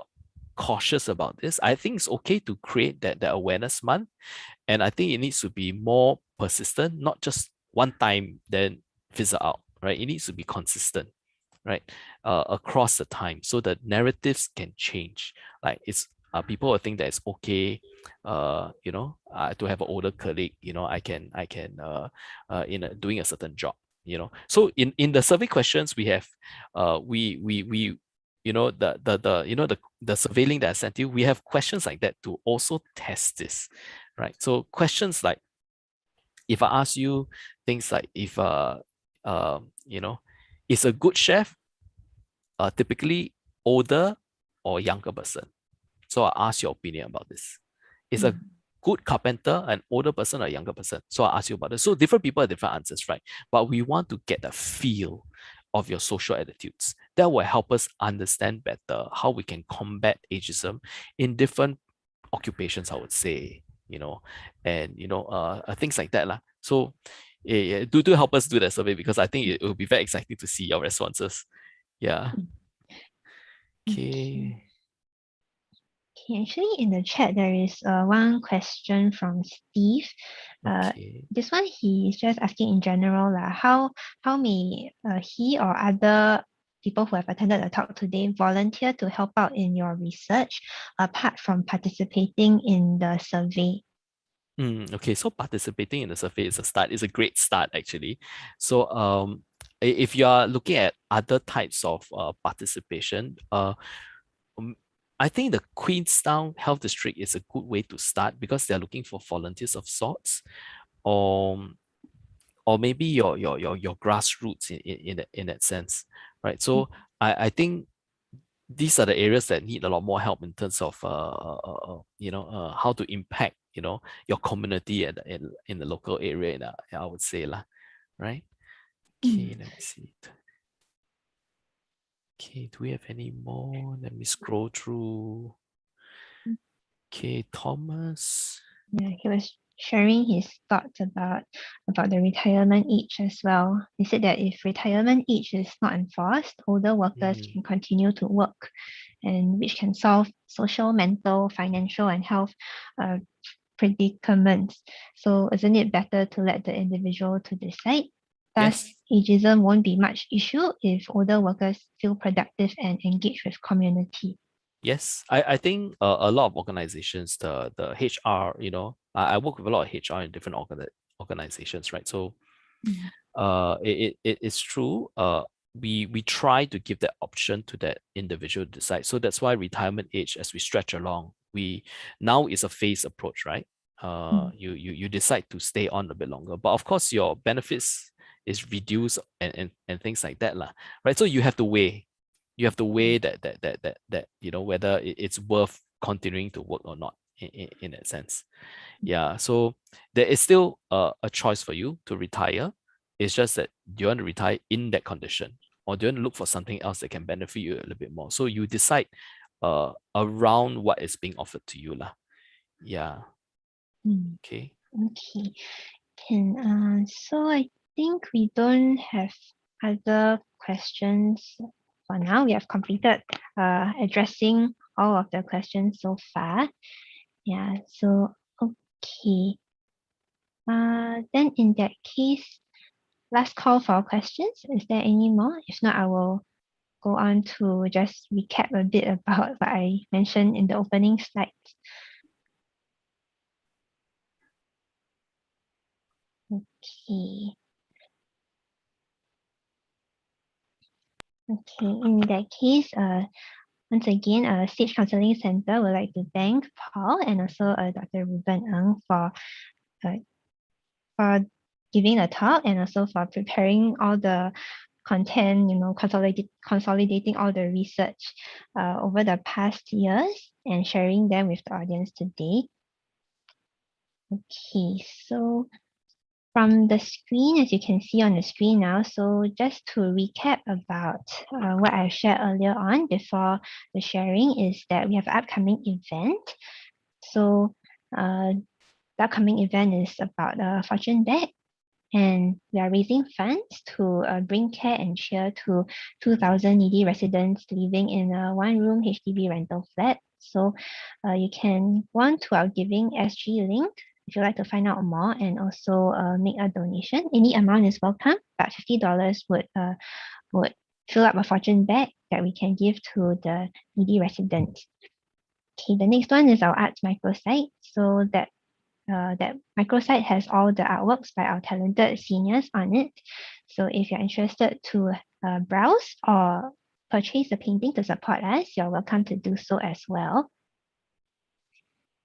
cautious about this. I think it's okay to create that awareness month. And I think it needs to be more persistent, not just one time, then fizzle out, right? It needs to be consistent, right? Across the time, so the narratives can change. Like people will think that it's okay, to have an older colleague. I can in doing a certain job. So in the survey questions we have, we the surveilling that I sent you, we have questions like that to also test this, right? So questions like, if I ask you things like, if is a good chef typically older or younger person? So I ask your opinion about this. Is a mm, good carpenter an older person or a younger person? So I ask you about this. So different people have different answers, right? But we want to get a feel of your social attitudes. That will help us understand better how we can combat ageism in different occupations, I would say, and things like that. So yeah, do help us do that survey, because I think it will be very exciting to see your responses. Yeah. mm. Okay. Okay. Okay, actually, in the chat, there is one question from Steve. Uh, Okay. this one, he is just asking in general, how may he or other people who have attended the talk today volunteer to help out in your research apart from participating in the survey? Okay, so participating in the survey is a start. It's a great start, actually. So if you are looking at other types of participation, um, I think the Queenstown Health District is a good way to start, because they're looking for volunteers of sorts, or or maybe your grassroots in that sense, right? So I think these are the areas that need a lot more help in terms of how to impact your community in the local area, I would say lah, right? Mm. Okay, let me see. Okay, do we have any more? Let me scroll through. Okay, Thomas. Yeah, he was sharing his thoughts about the retirement age as well. He said that if retirement age is not enforced, older workers Mm, can continue to work, and which can solve social, mental, financial, and health uh, predicaments. So isn't it better to let the individual to decide? Thus, yes. ageism won't be much issue if older workers feel productive and engage with community. Yes, I think a lot of organizations, the HR, I work with a lot of HR in different organizations, right? So Mm, it's true. We try to give that option to that individual to decide. So that's why retirement age, as we stretch along, we now is a phased approach, right? mm, You decide to stay on a bit longer, but of course your benefits is reduced, and things like that, lah, right? So you have to weigh that whether it's worth continuing to work or not, in that sense. Yeah, so there is still a choice for you to retire. It's just that, do you want to retire in that condition, or do you want to look for something else that can benefit you a little bit more? So you decide around what is being offered to you lah. Yeah. mm. Okay. Okay, can so I think we don't have other questions for now. We have completed addressing all of the questions so far. Yeah, so okay. Then in that case, last call for questions. Is there any more? If not, I will go on to just recap a bit about what I mentioned in the opening slides. Okay. Okay, in that case, once again, SAGE Counselling Centre would like to thank Paul and also Dr. Ruben Ng uh, for giving the talk and also for preparing all the content, consolidating all the research over the past years and sharing them with the audience today. Okay, so from the screen, as you can see on the screen now, so just to recap about what I shared earlier on before the sharing is that we have an upcoming event. So the upcoming event is about a fortune bet, and we are raising funds to bring care and cheer to 2,000 needy residents living in a one-room HDB rental flat. So you can go on to our Giving SG link if you'd like to find out more and also make a donation. Any amount is welcome, but $50 would fill up a fortune bag that we can give to the needy residents. Okay, the next one is our arts microsite. So that microsite has all the artworks by our talented seniors on it. So if you're interested to browse or purchase a painting to support us, you're welcome to do so as well.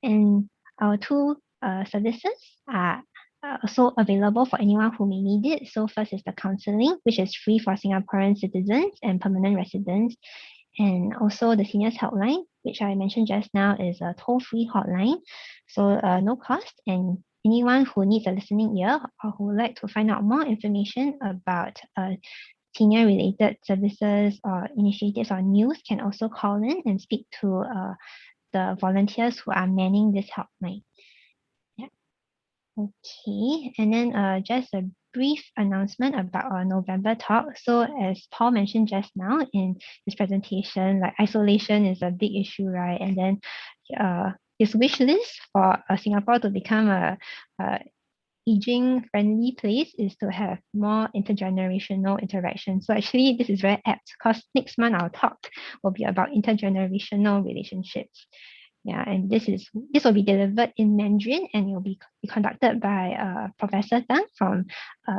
And our two services are also available for anyone who may need it. So first is the counseling, which is free for Singaporean citizens and permanent residents. And also the seniors helpline, which I mentioned just now, is a toll-free hotline. So no cost, and anyone who needs a listening ear or who would like to find out more information about senior related services or initiatives or news can also call in and speak to the volunteers who are manning this helpline. Yeah. Okay, and then just a brief announcement about our November talk. So as Paul mentioned just now in his presentation, like isolation is a big issue, right? And then his wish list for Singapore to become a aging friendly place is to have more intergenerational interaction. So actually this is very apt because next month our talk will be about intergenerational relationships. Yeah, and this will be delivered in Mandarin and it will be conducted by Professor Tang from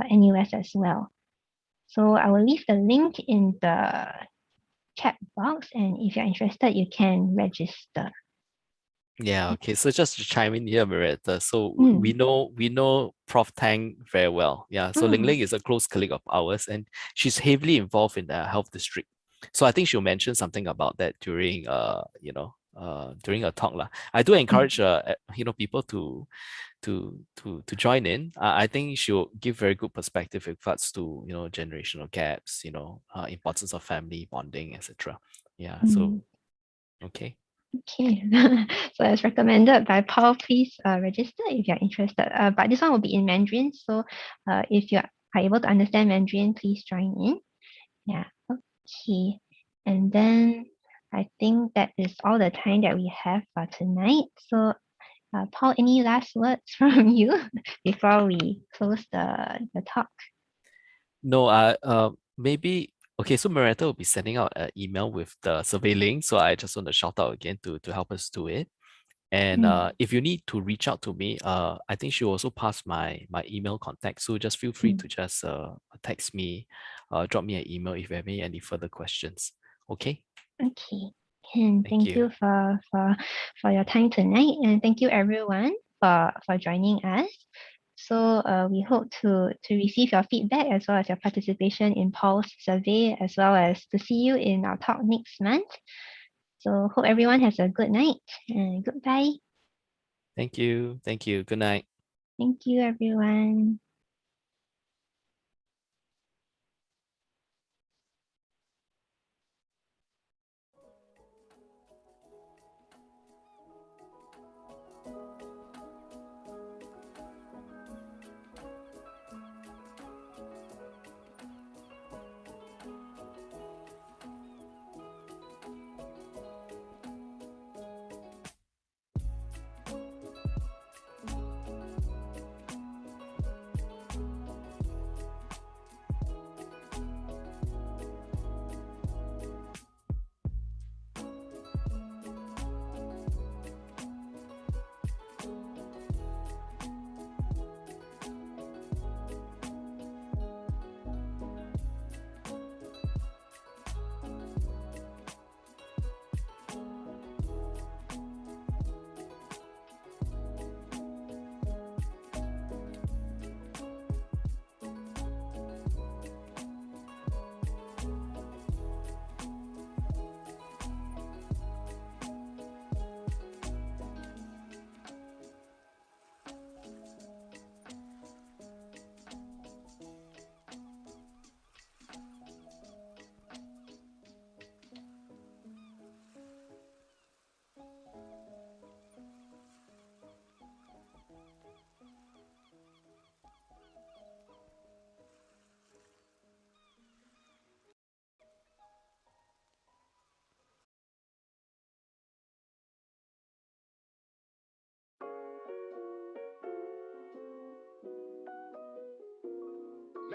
NUS as well. So I will leave the link in the chat box, and if you're interested, you can register. Yeah, okay. So just to chime in here, Marietta. So we know Prof. Tang very well. Yeah. So Ling Ling is a close colleague of ours, and she's heavily involved in the health district. So I think she'll mention something about that during during her talk lah. I do encourage people to join in. I think she'll give very good perspective with regards to generational gaps, importance of family bonding, etc. Yeah. So okay. Okay, so as recommended by Paul, please register if you're interested. But this one will be in Mandarin, so if you are able to understand Mandarin, please join in. Yeah, okay. And then I think that is all the time that we have for tonight. So Paul, any last words from you before we close the talk? No, maybe okay. So Marietta will be sending out an email with the survey link. So I just want to shout out again to help us do it. And if you need to reach out to me, I think she will also pass my email contact. So just feel free to just text me, drop me an email if you have any further questions. Okay. Okay. And thank you for your time tonight, and thank you everyone for joining us. So we hope to receive your feedback as well as your participation in Paul's survey, as well as to see you in our talk next month. So hope everyone has a good night and goodbye. Thank you. Thank you. Good night. Thank you, everyone.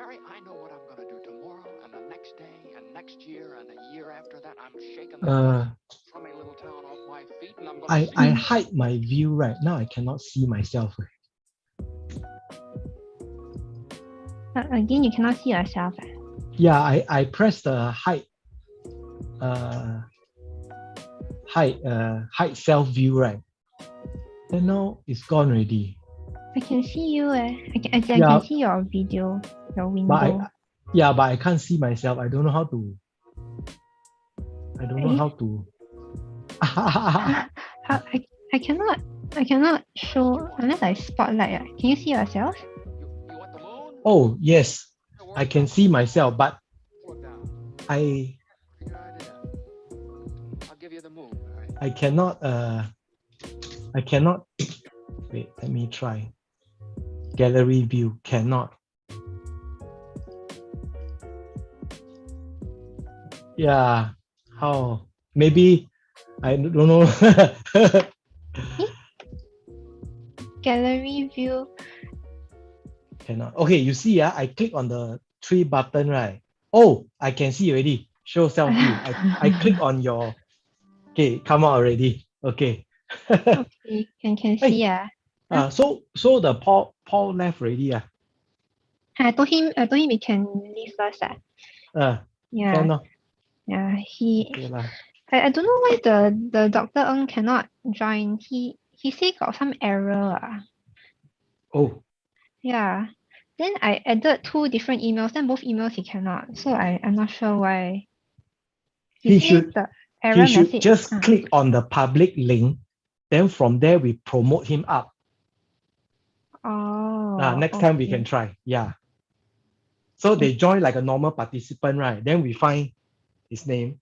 Mary, I know what I'm going to do tomorrow and the next day and next year and the year after that. I'm shaking the crummy little town off my feet, and I'm going to I hide my view right now. I cannot see myself. Again, you cannot see yourself. Yeah, I press the hide hide self view, right? And now it's gone already. I can see you. I can Yeah. see your video, your window. But I can't see myself. I don't know how to. I cannot show unless I spotlight. Can you see yourself? You want the moon? Oh yes, I can see myself, but Look down. I Good idea. I'll give you the moon. All right. I cannot. Wait, let me try. Gallery view cannot. Yeah. How? Maybe I don't know. Gallery view. Cannot. Okay, you see, I click on the three button, right? Oh, I can see already. Show self view. I click on your. Okay, come out already. Okay. Okay, can see. So the Paul left already. I told him he can leave first. Yeah. Can no? Yeah. He. Okay lah. I don't know why the Dr. Ng cannot join. He said got some error. Oh. Yeah. Then I added 2 different emails. Then both emails he cannot. So I'm not sure why. He should the error message. Just click on the public link. Then from there we promote him up. Oh. Next time we can try. Yeah. So they join like a normal participant, right? Then we find his name.